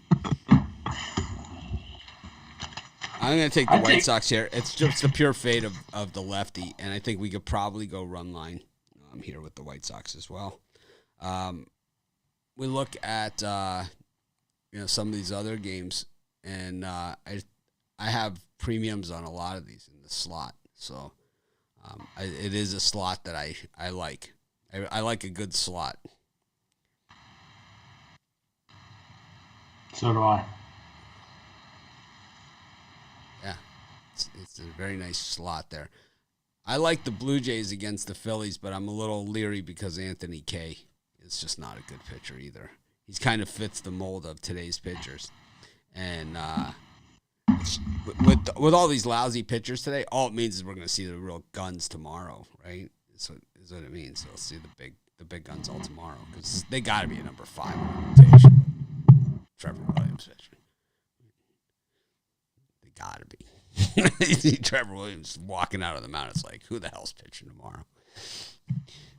I'm going to take the White Sox here. It's just the pure fate of the lefty, and I think we could probably go run line. I'm here with the White Sox as well. We look at some of these other games, and I have premiums on a lot of these in the slot. So it is a slot that I like. I like a good slot. So do I. Yeah, it's a very nice slot there. I like the Blue Jays against the Phillies, but I'm a little leery because Anthony Kay is just not a good pitcher either. He's kind of fits the mold of today's pitchers. And with all these lousy pitchers today, all it means is we're going to see the real guns tomorrow, right? Is what it means. So we'll see the big guns all tomorrow because they got to be a number 5 in the rotation. Trevor Williams pitching. They got to be. You see Trevor Williams walking out of the mound. It's like, who the hell's pitching tomorrow?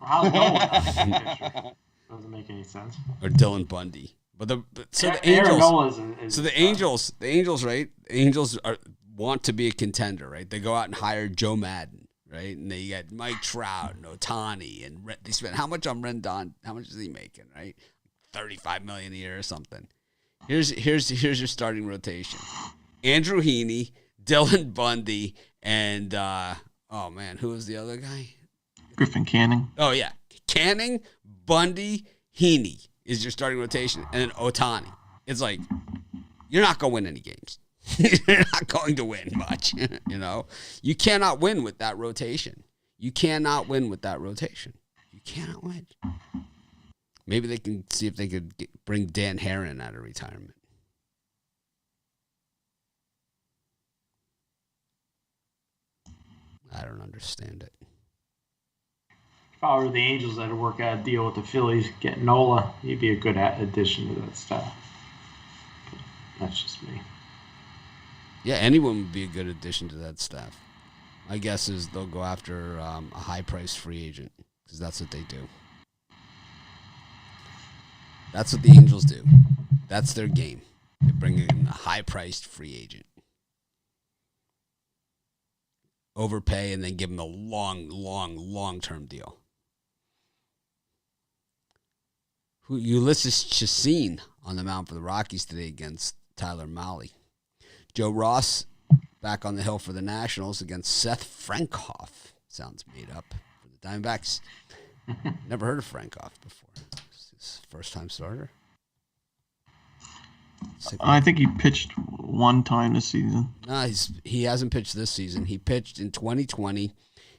How's Nola? Doesn't make any sense. Or Dylan Bundy. The Angels, right? The Angels want to be a contender, right? They go out and hire Joe Madden, right? And they got Mike Trout and Ohtani, and they spent how much on Rendon? How much is he making, right? $35 million a year or something. Here's your starting rotation: Andrew Heaney, Dylan Bundy, and oh man, who was the other guy? Griffin Canning. Oh yeah, Canning, Bundy, Heaney is your starting rotation, and then Ohtani. It's like you're not going to win any games. You're not going to win much. You know, you cannot win with that rotation. You cannot win. Maybe they can see if they could bring Dan Herron out of retirement. I don't understand it. If I were the Angels, I'd work out a deal with the Phillies, get Nola. He'd be a good addition to that staff. But that's just me. Yeah, anyone would be a good addition to that staff. My guess is they'll go after a high-priced free agent because that's what they do. That's what the Angels do. That's their game. They bring in a high-priced free agent. Overpay and then give them a long-term deal. Ulysses Chacin on the mound for the Rockies today against Tyler Mahle. Joe Ross back on the hill for the Nationals against Seth Frankoff. Sounds made up for the Diamondbacks. Never heard of Frankoff before. Is this first-time starter? I think he pitched one time this season. No, he hasn't pitched this season. He pitched in 2020.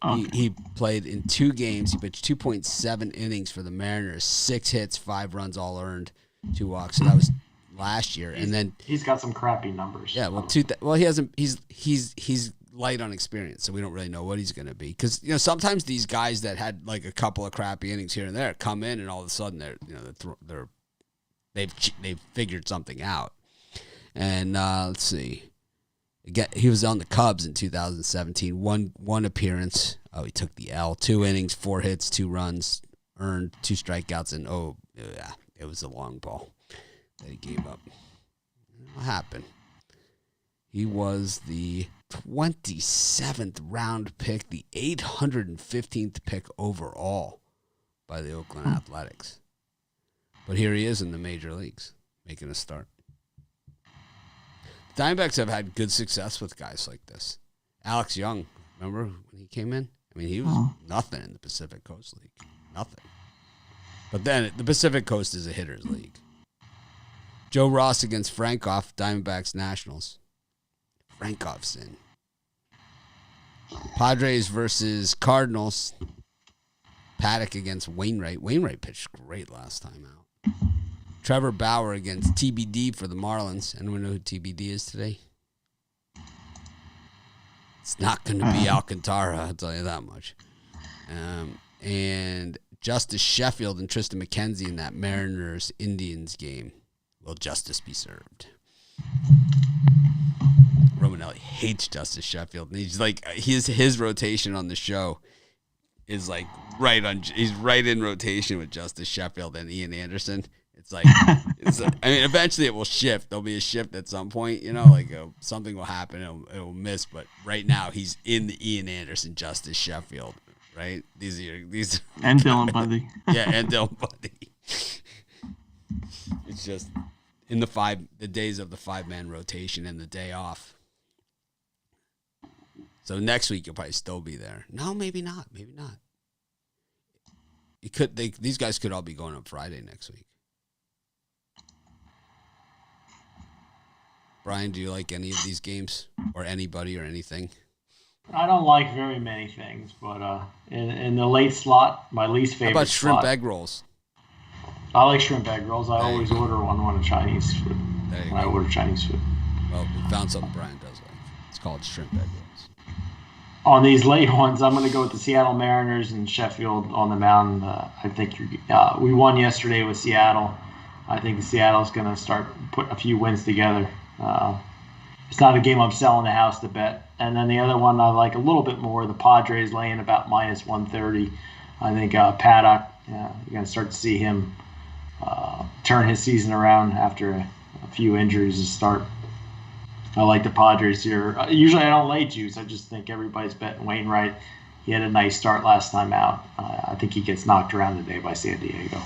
Okay. He played in 2 games. He pitched 2.7 innings for the Mariners, 6 hits, 5 runs, all earned, 2 walks. So that was last year. And then he's got some crappy numbers. Yeah, well, he hasn't. He's light on experience, so we don't really know what he's going to be. Because sometimes these guys that had like a couple of crappy innings here and there come in, and all of a sudden they've figured something out. And let's see. Again, he was on the Cubs in 2017. One appearance. Oh, he took the L. 2 innings, 4 hits, 2 runs, earned 2 strikeouts, and it was a long ball that he gave up. What happened? He was the 27th round pick, the 815th pick overall by the Oakland Athletics. But here he is in the major leagues, making a start. Diamondbacks have had good success with guys like this. Alex Young, remember when he came in? I mean, he was nothing in the Pacific Coast League. Nothing. But then the Pacific Coast is a hitter's league. Joe Ross against Frankoff, Diamondbacks Nationals. Frankoff's in. Padres versus Cardinals. Paddock against Wainwright. Wainwright pitched great last time out. Trevor Bauer against TBD for the Marlins. Anyone know who TBD is today? It's not going to be Alcantara, I'll tell you that much. And Justice Sheffield and Tristan McKenzie in that Mariners-Indians game. Will justice be served? Romanelli hates Justice Sheffield. And he's like, his rotation on the show is like he's right in rotation with Justice Sheffield and Ian Anderson. It's like, eventually it will shift. There'll be a shift at some point, something will happen. It'll miss. But right now he's in the Ian Anderson, Justice Sheffield, right? These and Dylan Bundy. Yeah, and Dylan Bundy. It's just in the days of the 5-man rotation and the day off. So next week you'll probably still be there. No, maybe not. Maybe not. These guys could all be going up Friday next week. Brian, do you like any of these games or anybody or anything? I don't like very many things, but in the late slot, my least How favorite about shrimp slot, egg rolls? I like shrimp egg rolls. I There you always go. order one when Chinese food. There you When I go. order Chinese food. Well, we found something Brian does like. It's called shrimp egg rolls. On these late ones, I'm going to go with the Seattle Mariners and Sheffield on the mound. I think we won yesterday with Seattle. I think Seattle's going to start putting a few wins together. It's not a game I'm selling the house to bet. And then the other one I like a little bit more, the Padres laying about minus 130. I think Paddock, you're going to start to see him turn his season around after a few injuries to start. I like the Padres here. Usually I don't lay juice. I just think everybody's betting Wainwright. He had a nice start last time out. I think he gets knocked around today by San Diego.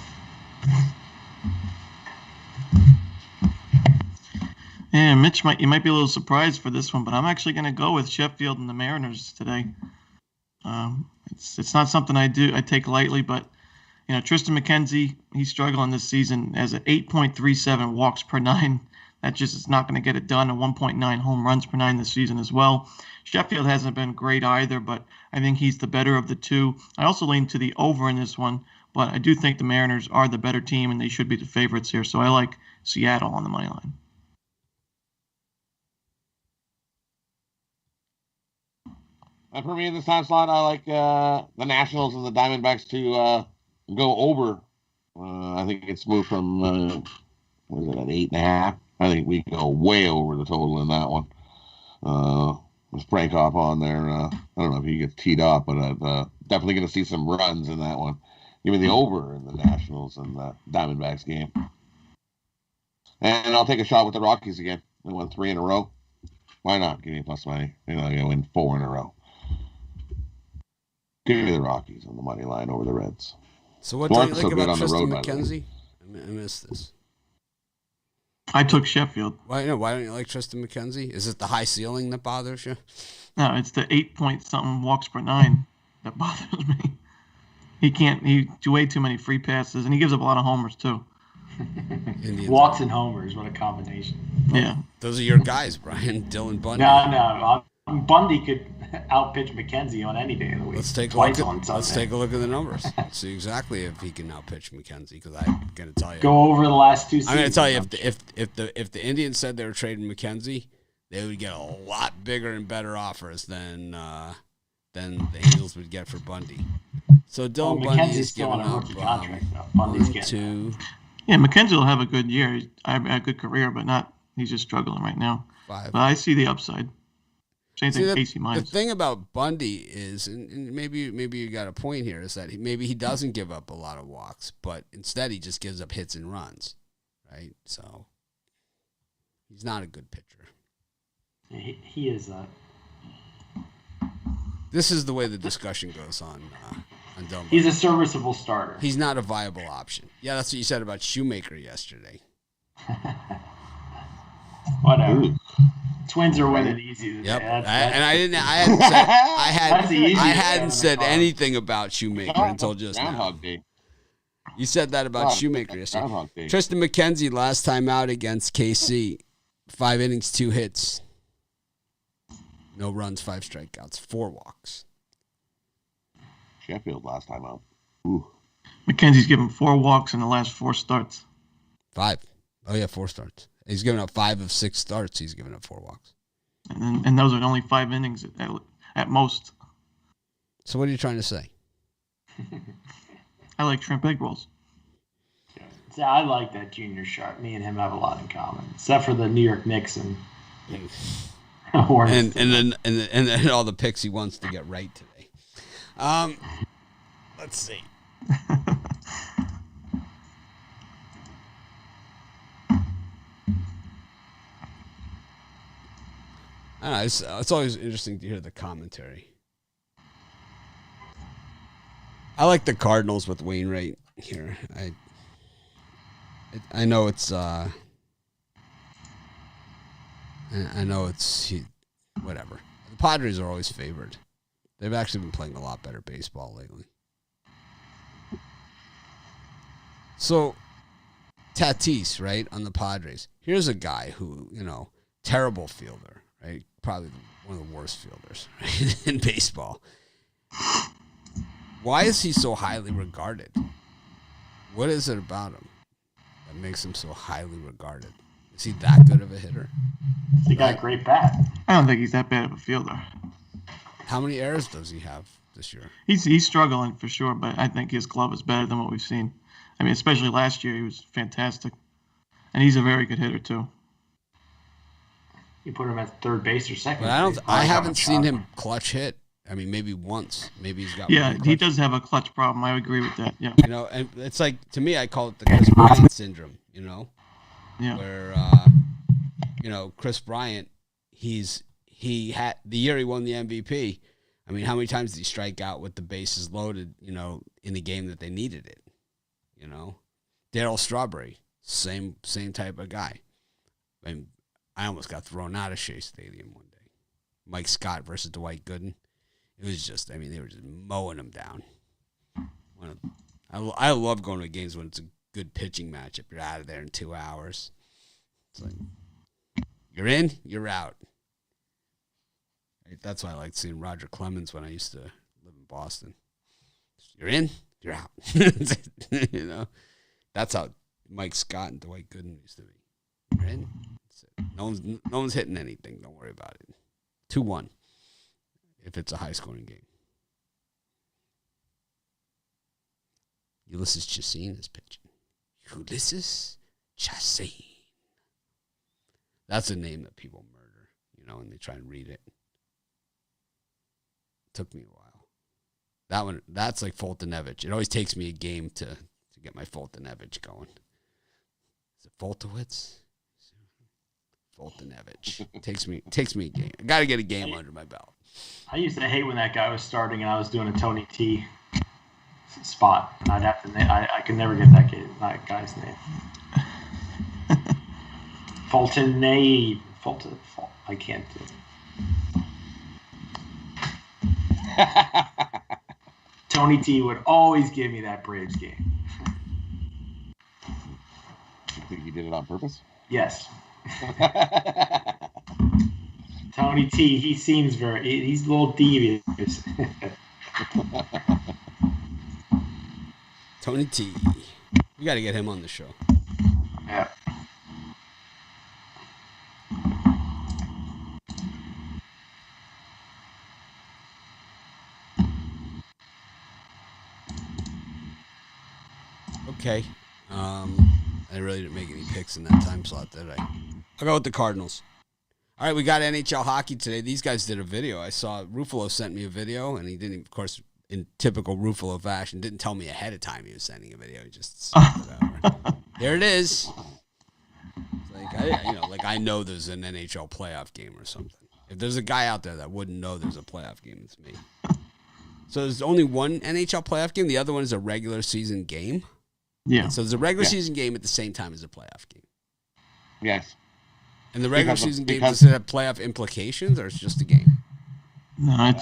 Yeah, Mitch, you might be a little surprised for this one, but I'm actually going to go with Sheffield and the Mariners today. It's not something I take lightly, but Tristan McKenzie, he's struggling this season as an 8.37 walks per nine. That just is not going to get it done. A 1.9 home runs per nine this season as well. Sheffield hasn't been great either, but I think he's the better of the two. I also lean to the over in this one, but I do think the Mariners are the better team and they should be the favorites here. So I like Seattle on the money line. And for me in this time slot, I like the Nationals and the Diamondbacks to go over. I think it's moved from what is it, an 8.5? I think we go way over the total in that one. With Frankoff on there, I don't know if he gets teed up, but definitely going to see some runs in that one. Give me the over in the Nationals and the Diamondbacks game. And I'll take a shot with the Rockies again. They won 3 in a row. Why not? Give me plus money. They're going to win 4 in a row. Give me the Rockies on the money line over the Reds. So what do you think about on the Tristan road, McKenzie? I missed this. I took Sheffield. Why don't you like Tristan McKenzie? Is it the high ceiling that bothers you? No, it's the 8-point-something walks per nine that bothers me. He do way too many free passes, and he gives up a lot of homers too. Walks and homers, what a combination. Yeah. Those are your guys, Brian. Dylan Bundy. No. Bundy could outpitch McKenzie on any day of the week. Let's take a look at the numbers. Let's see exactly if he can outpitch McKenzie. Because I'm going to tell you. Go over the last 2 seasons. I'm going to tell you if the Indians said they were trading McKenzie, they would get a lot bigger and better offers than the Angels would get for Bundy. So Dylan Bundy is giving up Bundy's 1, 2. Yeah, McKenzie will have a good year. I have a good career, but not. He's just struggling right now. 5. But I see the upside. Same thing Casey The Mize. thing about Bundy is, and maybe you got a point here, is that maybe he doesn't give up a lot of walks, but instead he just gives up hits and runs, right? So he's not a good pitcher. He is. This is the way the discussion goes on Dumbo. He's a serviceable starter. He's not a viable option. Yeah, that's what you said about Shoemaker yesterday. Whatever. Ooh. Twins are winning easy today. Yep. I hadn't said anything about Shoemaker until just now. You said that about Shoemaker yesterday. Tristan McKenzie last time out against KC, 5 innings, 2 hits, no runs, 5 strikeouts, 4 walks. Sheffield last time out. Ooh. McKenzie's given 4 walks in the last 4 starts. 5. Oh yeah, 4 starts. He's given up 5 of 6 starts. He's given up 4 walks. And those are only 5 innings at most. So what are you trying to say? I like shrimp egg rolls. See, I like that Junior Sharp. Me and him have a lot in common, except for the New York Knicks and Hornets. And then all the picks he wants to get right today. Let's see. I don't know, it's always interesting to hear the commentary. I like the Cardinals with Wainwright here. I know it's I know it's whatever. The Padres are always favored. They've actually been playing a lot better baseball lately. So Tatis, right, on the Padres. Here's a guy who, terrible fielder, right? Probably one of the worst fielders in baseball. Why is he so highly regarded? What is it about him that makes him so highly regarded? Is he that good of a hitter? He got a great bat. I don't think he's that bad of a fielder. How many errors does he have this year? He's struggling for sure, but I think his glove is better than what we've seen. I mean, especially last year, he was fantastic. And he's a very good hitter, too. You put him at third base or second. But I haven't seen him clutch hit. I mean, maybe once. Maybe he's got. Yeah, he does have a clutch problem. I agree with that. Yeah. You know, and it's like, to me, I call it the Chris Bryant syndrome. You know, Yeah. where Chris Bryant, he had the year he won the MVP. I mean, how many times did he strike out with the bases loaded? You know, in the game that they needed it. You know, Darryl Strawberry, same type of guy. And I almost got thrown out of Shea Stadium one day. Mike Scott versus Dwight Gooden. It was just, I mean, they were just mowing him down. I love going to games when it's a good pitching matchup. You're out of there in 2 hours. It's like, you're in, you're out. That's why I liked seeing Roger Clemens when I used to live in Boston. You're in, you're out. You know, that's how Mike Scott and Dwight Gooden used to be. You're in. No one's hitting anything. Don't worry about it. 2-1 if it's a high-scoring game. Ulysses Chassin is pitching. Ulysses Chassin. That's a name that people murder, you know, and they try and read it. Took me a while. That's like Foltynewicz. It always takes me a game to get my Foltynewicz going. Is it Foltowitz? Foltynewicz. Takes me a game. I got to get a game under my belt. I used to hate when that guy was starting and I was doing a Tony T spot. I'd have to. I could never get that guy's name. Fulton. I can't do it. Tony T would always give me that Braves game. You think you did it on purpose? Yes. Tony T, he seems he's a little devious. Tony T. We got to get him on the show. Yeah. Okay. I really didn't make any picks in that time slot, did I? I'll go with the Cardinals. All right, we got NHL hockey today. These guys did a video. I saw Ruffalo sent me a video, and he didn't, of course, in typical Ruffalo fashion, didn't tell me ahead of time he was sending a video. He just sent it over. There it is. It's like I know there's an NHL playoff game or something. If there's a guy out there that wouldn't know there's a playoff game, it's me. So there's only one NHL playoff game. The other one is a regular season game. Yeah. And so there's a regular season game at the same time as a playoff game. Yes. And the regular season game, does it have playoff implications, or it's just a game? No,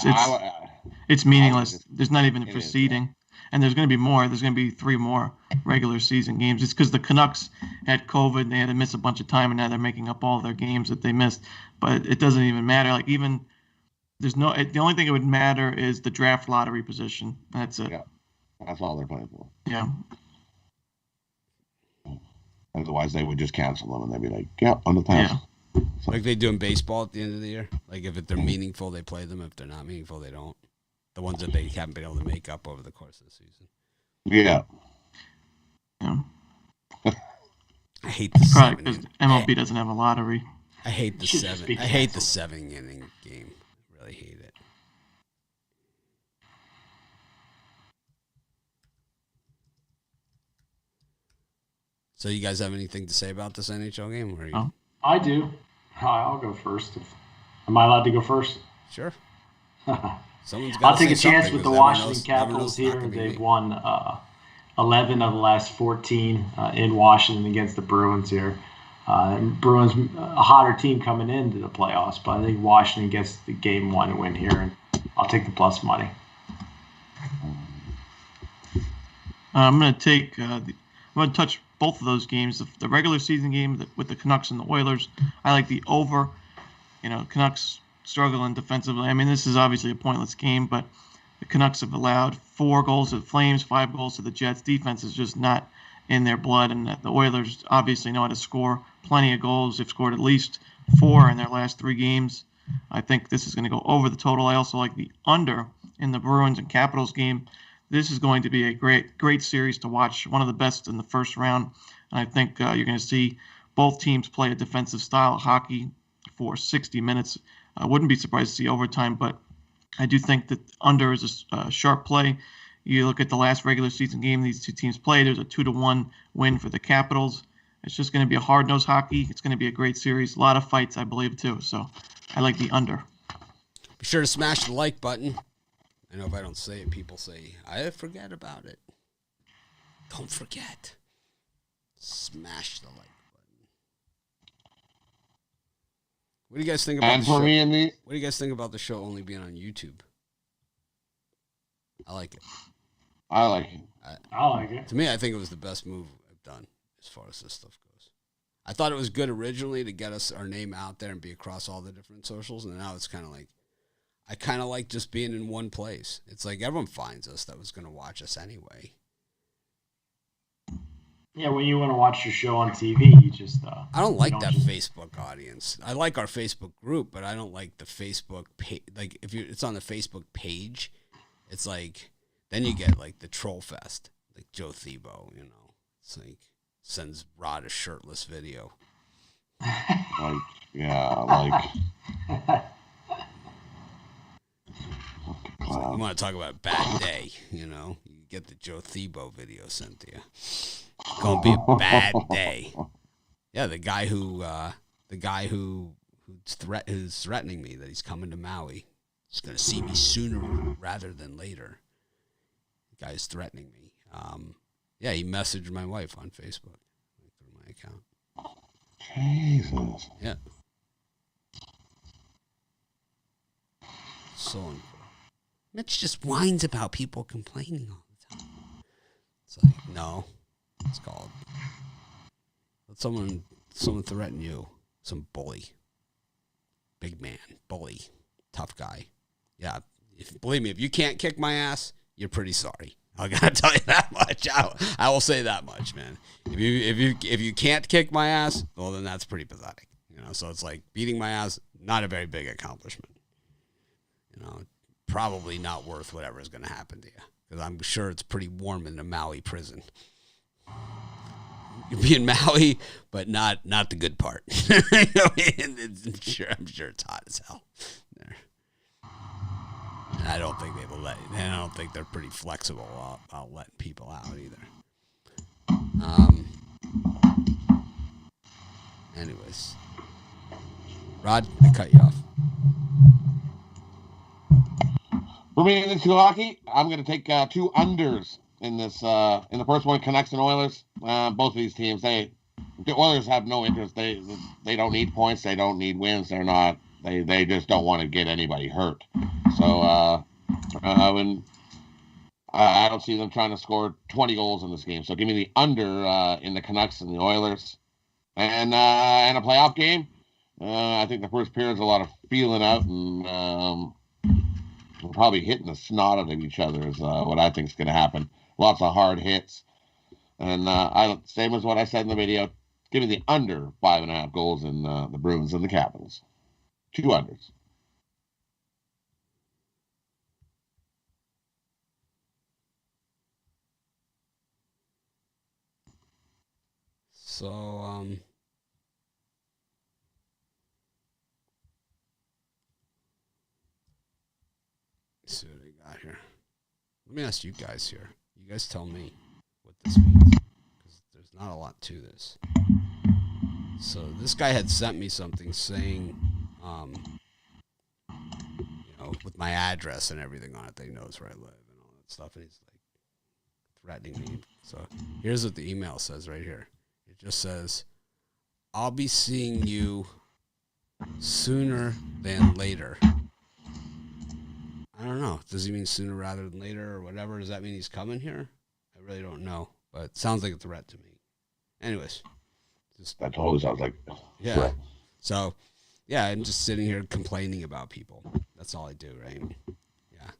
it's meaningless. There's not even a proceeding. And there's going to be more. There's going to be 3 more regular season games. It's because the Canucks had COVID and they had to miss a bunch of time, and now they're making up all their games that they missed. But it doesn't even matter. Like, even the only thing it would matter is the draft lottery position. That's it. Yeah. That's all they're playing for. Yeah. Otherwise, they would just cancel them, and they'd be like, "Yeah, on the pass." Yeah. Like they do in baseball at the end of the year. Like if they're meaningful, they play them. If they're not meaningful, they don't. The ones that they haven't been able to make up over the course of the season. Yeah. I hate the Probably 7. because MLB doesn't have a lottery. I hate the 7. I hate the 7-inning game. I really hate it. So you guys have anything to say about this NHL game? Or you... I do. I'll go first. Am I allowed to go first? Sure. I'll take a chance with the Washington Capitals here. They've won 11 of the last 14 in Washington against the Bruins here. Bruins a hotter team coming into the playoffs, but I think Washington gets the game 1 win here, and I'll take the plus money. I'm going to take. I'm going to touch both of those games. The regular season game with the Canucks and the Oilers. I like the over. Canucks struggling defensively. I mean, this is obviously a pointless game, but the Canucks have allowed 4 goals to the Flames, 5 goals to the Jets. Defense is just not in their blood, and the Oilers obviously know how to score plenty of goals. They've scored at least 4 in their last 3 games. I think this is going to go over the total. I also like the under in the Bruins and Capitals game. This is going to be a great series to watch, one of the best in the first round. And I think you're going to see both teams play a defensive style of hockey for 60 minutes. I wouldn't be surprised to see overtime, but I do think that under is a sharp play. You look at the last regular season game these two teams played, there's a 2-1 win for the Capitals. It's just going to be a hard-nosed hockey. It's going to be a great series. A lot of fights, I believe, too. So I like the under. Be sure to smash the like button. I know if I don't say it, people say, I forget about it. Don't forget. Smash the like button. What do you guys think about the show? What do you guys think about the show only being on YouTube? I like it. I like it. I like it. To me, I think it was the best move I've done as far as this stuff goes. I thought it was good originally to get us our name out there and be across all the different socials, and now it's kind of like, I kind of like just being in one place. It's like everyone finds us that was going to watch us anyway. Yeah, when you want to watch your show on TV, you just... I don't like that Facebook audience. I like our Facebook group, but I don't like the Facebook page. Like, if it's on the Facebook page, it's like, then you get like the troll fest, like Joe Thibault, you know. It's like, sends Rod a shirtless video. You want to talk about a bad day, you know? You get the Joe Thibault video sent to you. It's gonna be a bad day. Yeah, the guy who's threatening me that he's coming to Maui. He's gonna see me sooner rather than later. The guy's threatening me. Yeah, he messaged my wife on Facebook through my account. Jesus. Yeah. So uncool. Mitch just whines about people complaining all the time. It's like, no. It's called. Let someone threaten you. Some bully. Big man. Bully. Tough guy. Yeah. Believe me, if you can't kick my ass, you're pretty sorry. I gotta tell you that much. I will say that much, man. If you can't kick my ass, well then that's pretty pathetic. You know, so it's like beating my ass, not a very big accomplishment. You know, probably not worth whatever is gonna happen to you. Because I'm sure it's pretty warm in the Maui prison. You'll be in Maui, but not the good part. I'm sure it's hot as hell there. And I don't think they will and I don't think they're pretty flexible about letting people out either. Anyways, Rod, I cut you off. For me in this hockey, I'm going to take 2 unders in this. In the first one, Canucks and Oilers. Both of these teams, the Oilers have no interest. They don't need points. They don't need wins. They're not. They just don't want to get anybody hurt. So I don't see them trying to score 20 goals in this game. So give me the under in the Canucks and the Oilers, and a playoff game. I think the first period's a lot of feeling out and probably hitting the snot out of each other is what I think is going to happen. Lots of hard hits, and same as what I said in the video. Give me the under 5.5 goals in the Bruins and the Capitals. 2 unders. So, let's see what I got here. Let me ask you guys here. You guys tell me what this means, because there's not a lot to this. So this guy had sent me something saying, with my address and everything on it, that he knows where I live and all that stuff, and he's like threatening me. So here's what the email says right here. It just says, "I'll be seeing you sooner than later." I don't know. Does he mean sooner rather than later or whatever? Does that mean he's coming here? I really don't know, but it sounds like a threat to me. Anyways. That totally sounds like yeah. So Yeah, I'm just sitting here complaining about people. That's all I do, right? Yeah.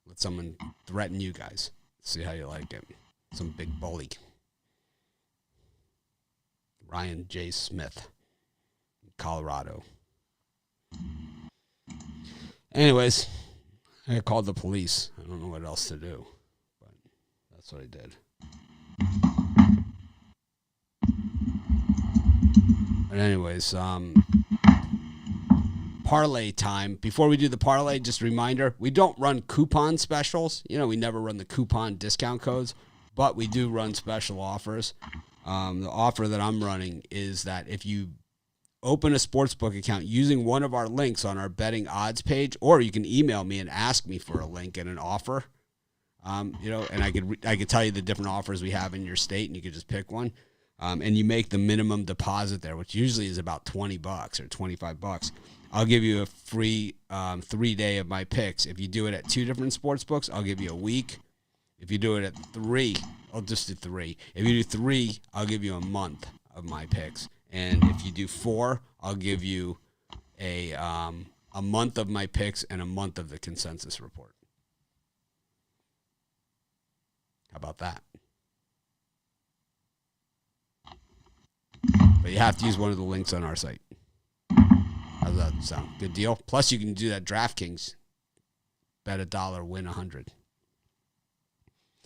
Let someone threaten you guys. See how you like it. Some big bully. Ryan J. Smith, Colorado. Anyways, I called the police. I don't know what else to do, but that's what I did. But anyways, parlay time. Before we do the parlay, just a reminder, we don't run coupon specials. We never run the coupon discount codes, but we do run special offers. The offer that I'm running is that if you open a Sportsbook account using one of our links on our betting odds page, or you can email me and ask me for a link and an offer, and I could tell you the different offers we have in your state, and you could just pick one. And you make the minimum deposit there, which usually is about $20 or $25. I'll give you a free 3-day of my picks. If you do it at 2 different sports books, I'll give you a week. If you do it at 3, I'll just do 3. If you do 3, I'll give you a month of my picks. And if you do 4, I'll give you a month of my picks and a month of the consensus report. How about that? But you have to use one of the links on our site. How's that sound? Good deal? Plus, you can do that DraftKings. Bet $1, win 100.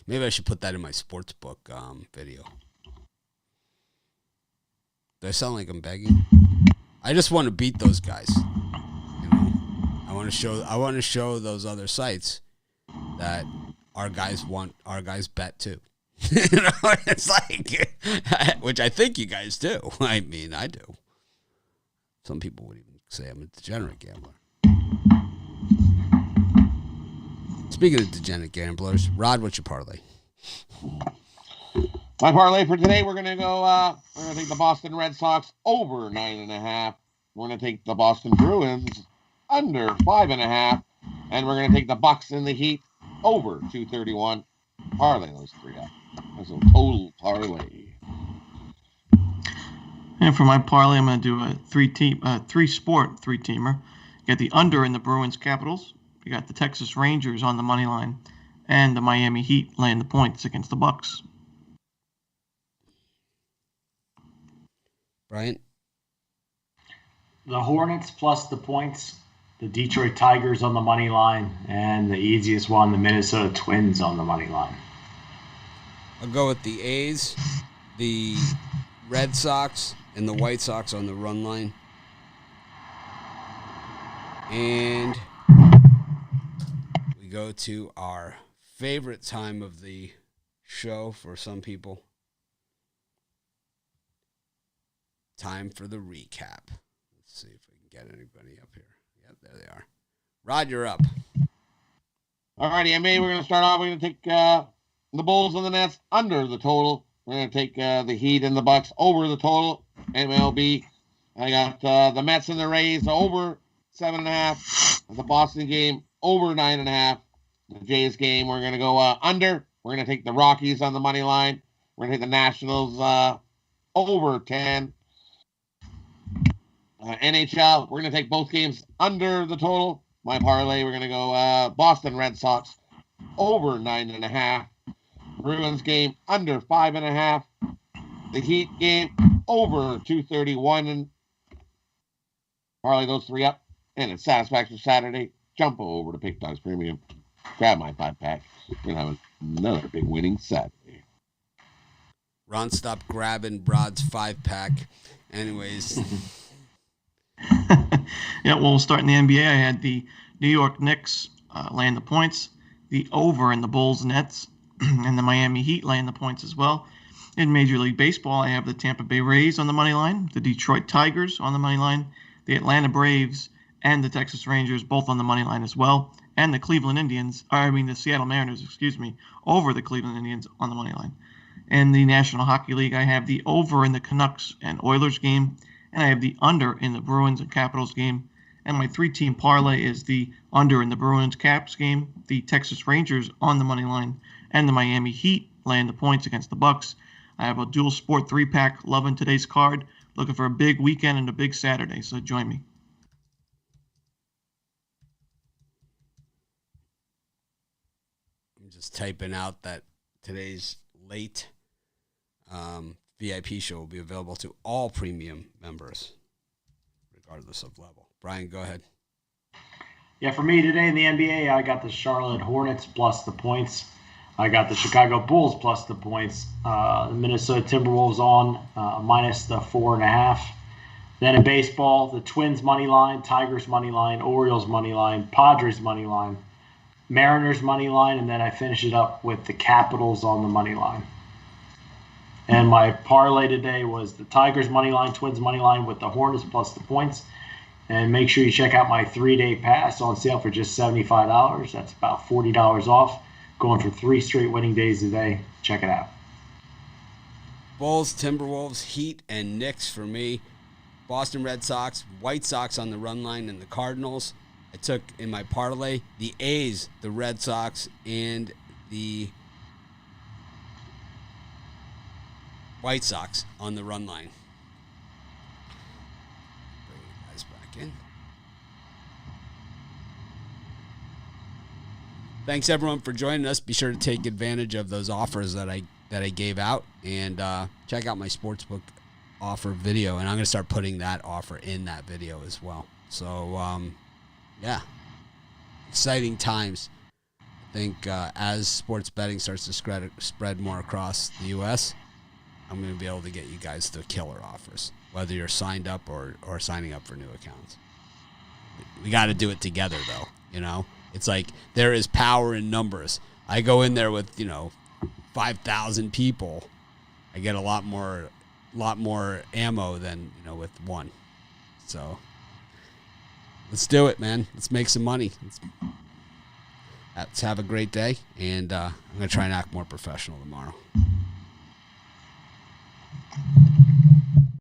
Maybe I should put that in my Sportsbook video. Do I sound like I'm begging? I just want to beat those guys. I want to show those other sites that our guys bet too. It's like, which I think you guys do. I mean, I do. Some people would even say I'm a degenerate gambler. Speaking of degenerate gamblers, Rod, what's your parlay? My parlay for today, we're gonna take the Boston Red Sox over 9.5. We're gonna take the Boston Bruins under 5.5, and we're gonna take the Bucks and the Heat over 231. Parlay those 3 up. That's a total parlay. And for my parlay, I'm going to do a 3-sport 3-teamer. You got the under in the Bruins Capitals. You got the Texas Rangers on the money line, and the Miami Heat laying the points against the Bucks. Brian? The Hornets plus the points, the Detroit Tigers on the money line, and the easiest one, the Minnesota Twins on the money line. I'll go with the A's, the Red Sox, and the White Sox on the run line. And we go to our favorite time of the show for some people. Time for the recap. Let's see if we can get anybody up here. Yep, there they are. Rod, you're up. All righty, MA, we're going to start off. We're going to take the Bulls and the Nets under the total. We're going to take the Heat and the Bucks over the total. MLB, I got the Mets and the Rays over 7.5. The Boston game over 9.5. The Jays game, we're going to go under. We're going to take the Rockies on the money line. We're going to take the Nationals over 10. NHL, we're going to take both games under the total. My parlay, we're going to go Boston Red Sox over 9.5. Bruins game under 5.5. The Heat game over 231. And parlay those 3 up. And it's Satisfaction Saturday. Jump over to Pick Dogs Premium. Grab my 5-pack. We're going to have another big winning Saturday. Ron, stop grabbing Brod's 5-pack. Anyways. Yeah, well, we'll start in the NBA. I had the New York Knicks laying the points, the over in the Bulls Nets, and the Miami Heat laying the points as well. In Major League Baseball, I have the Tampa Bay Rays on the money line, the Detroit Tigers on the money line, the Atlanta Braves, and the Texas Rangers both on the money line as well, and the the Seattle Mariners, over the Cleveland Indians on the money line. In the National Hockey League, I have the over in the Canucks and Oilers game, and I have the under in the Bruins and Capitals game. And my 3-team parlay is the under in the Bruins Caps game, the Texas Rangers on the money line, and the Miami Heat laying the points against the Bucks. I have a dual sport 3-pack, loving today's card, looking for a big weekend and a big Saturday, so join me. just typing out that today's late VIP show will be available to all premium members, regardless of level. Brian, go ahead. Yeah, for me today in the NBA, I got the Charlotte Hornets plus the points. I got the Chicago Bulls plus the points. The Minnesota Timberwolves on minus the 4.5. Then in baseball, the Twins money line, Tigers money line, Orioles money line, Padres money line, Mariners money line, and then I finish it up with the Capitals on the money line. And my parlay today was the Tigers money line, Twins money line with the Hornets plus the points. And make sure you check out my 3-day pass on sale for just $75. That's about $40 off. Going for 3 straight winning days today. Check it out. Bulls, Timberwolves, Heat, and Knicks for me. Boston Red Sox, White Sox on the run line, and the Cardinals. I took in my parlay the A's, the Red Sox, and the White Sox on the run line. Bring you guys back in. Thanks everyone for joining us. Be sure to take advantage of those offers that I gave out, and check out my Sportsbook offer video, and I'm going to start putting that offer in that video as well. So, yeah, exciting times. I think as sports betting starts to spread more across the U.S., I'm going to be able to get you guys the killer offers, whether you're signed up or signing up for new accounts. We got to do it together, though, you know? It's like there is power in numbers. I go in there with, 5,000 people. I get a lot more ammo than, with one. So let's do it, man. Let's make some money. Let's have a great day, and I'm going to try and act more professional tomorrow.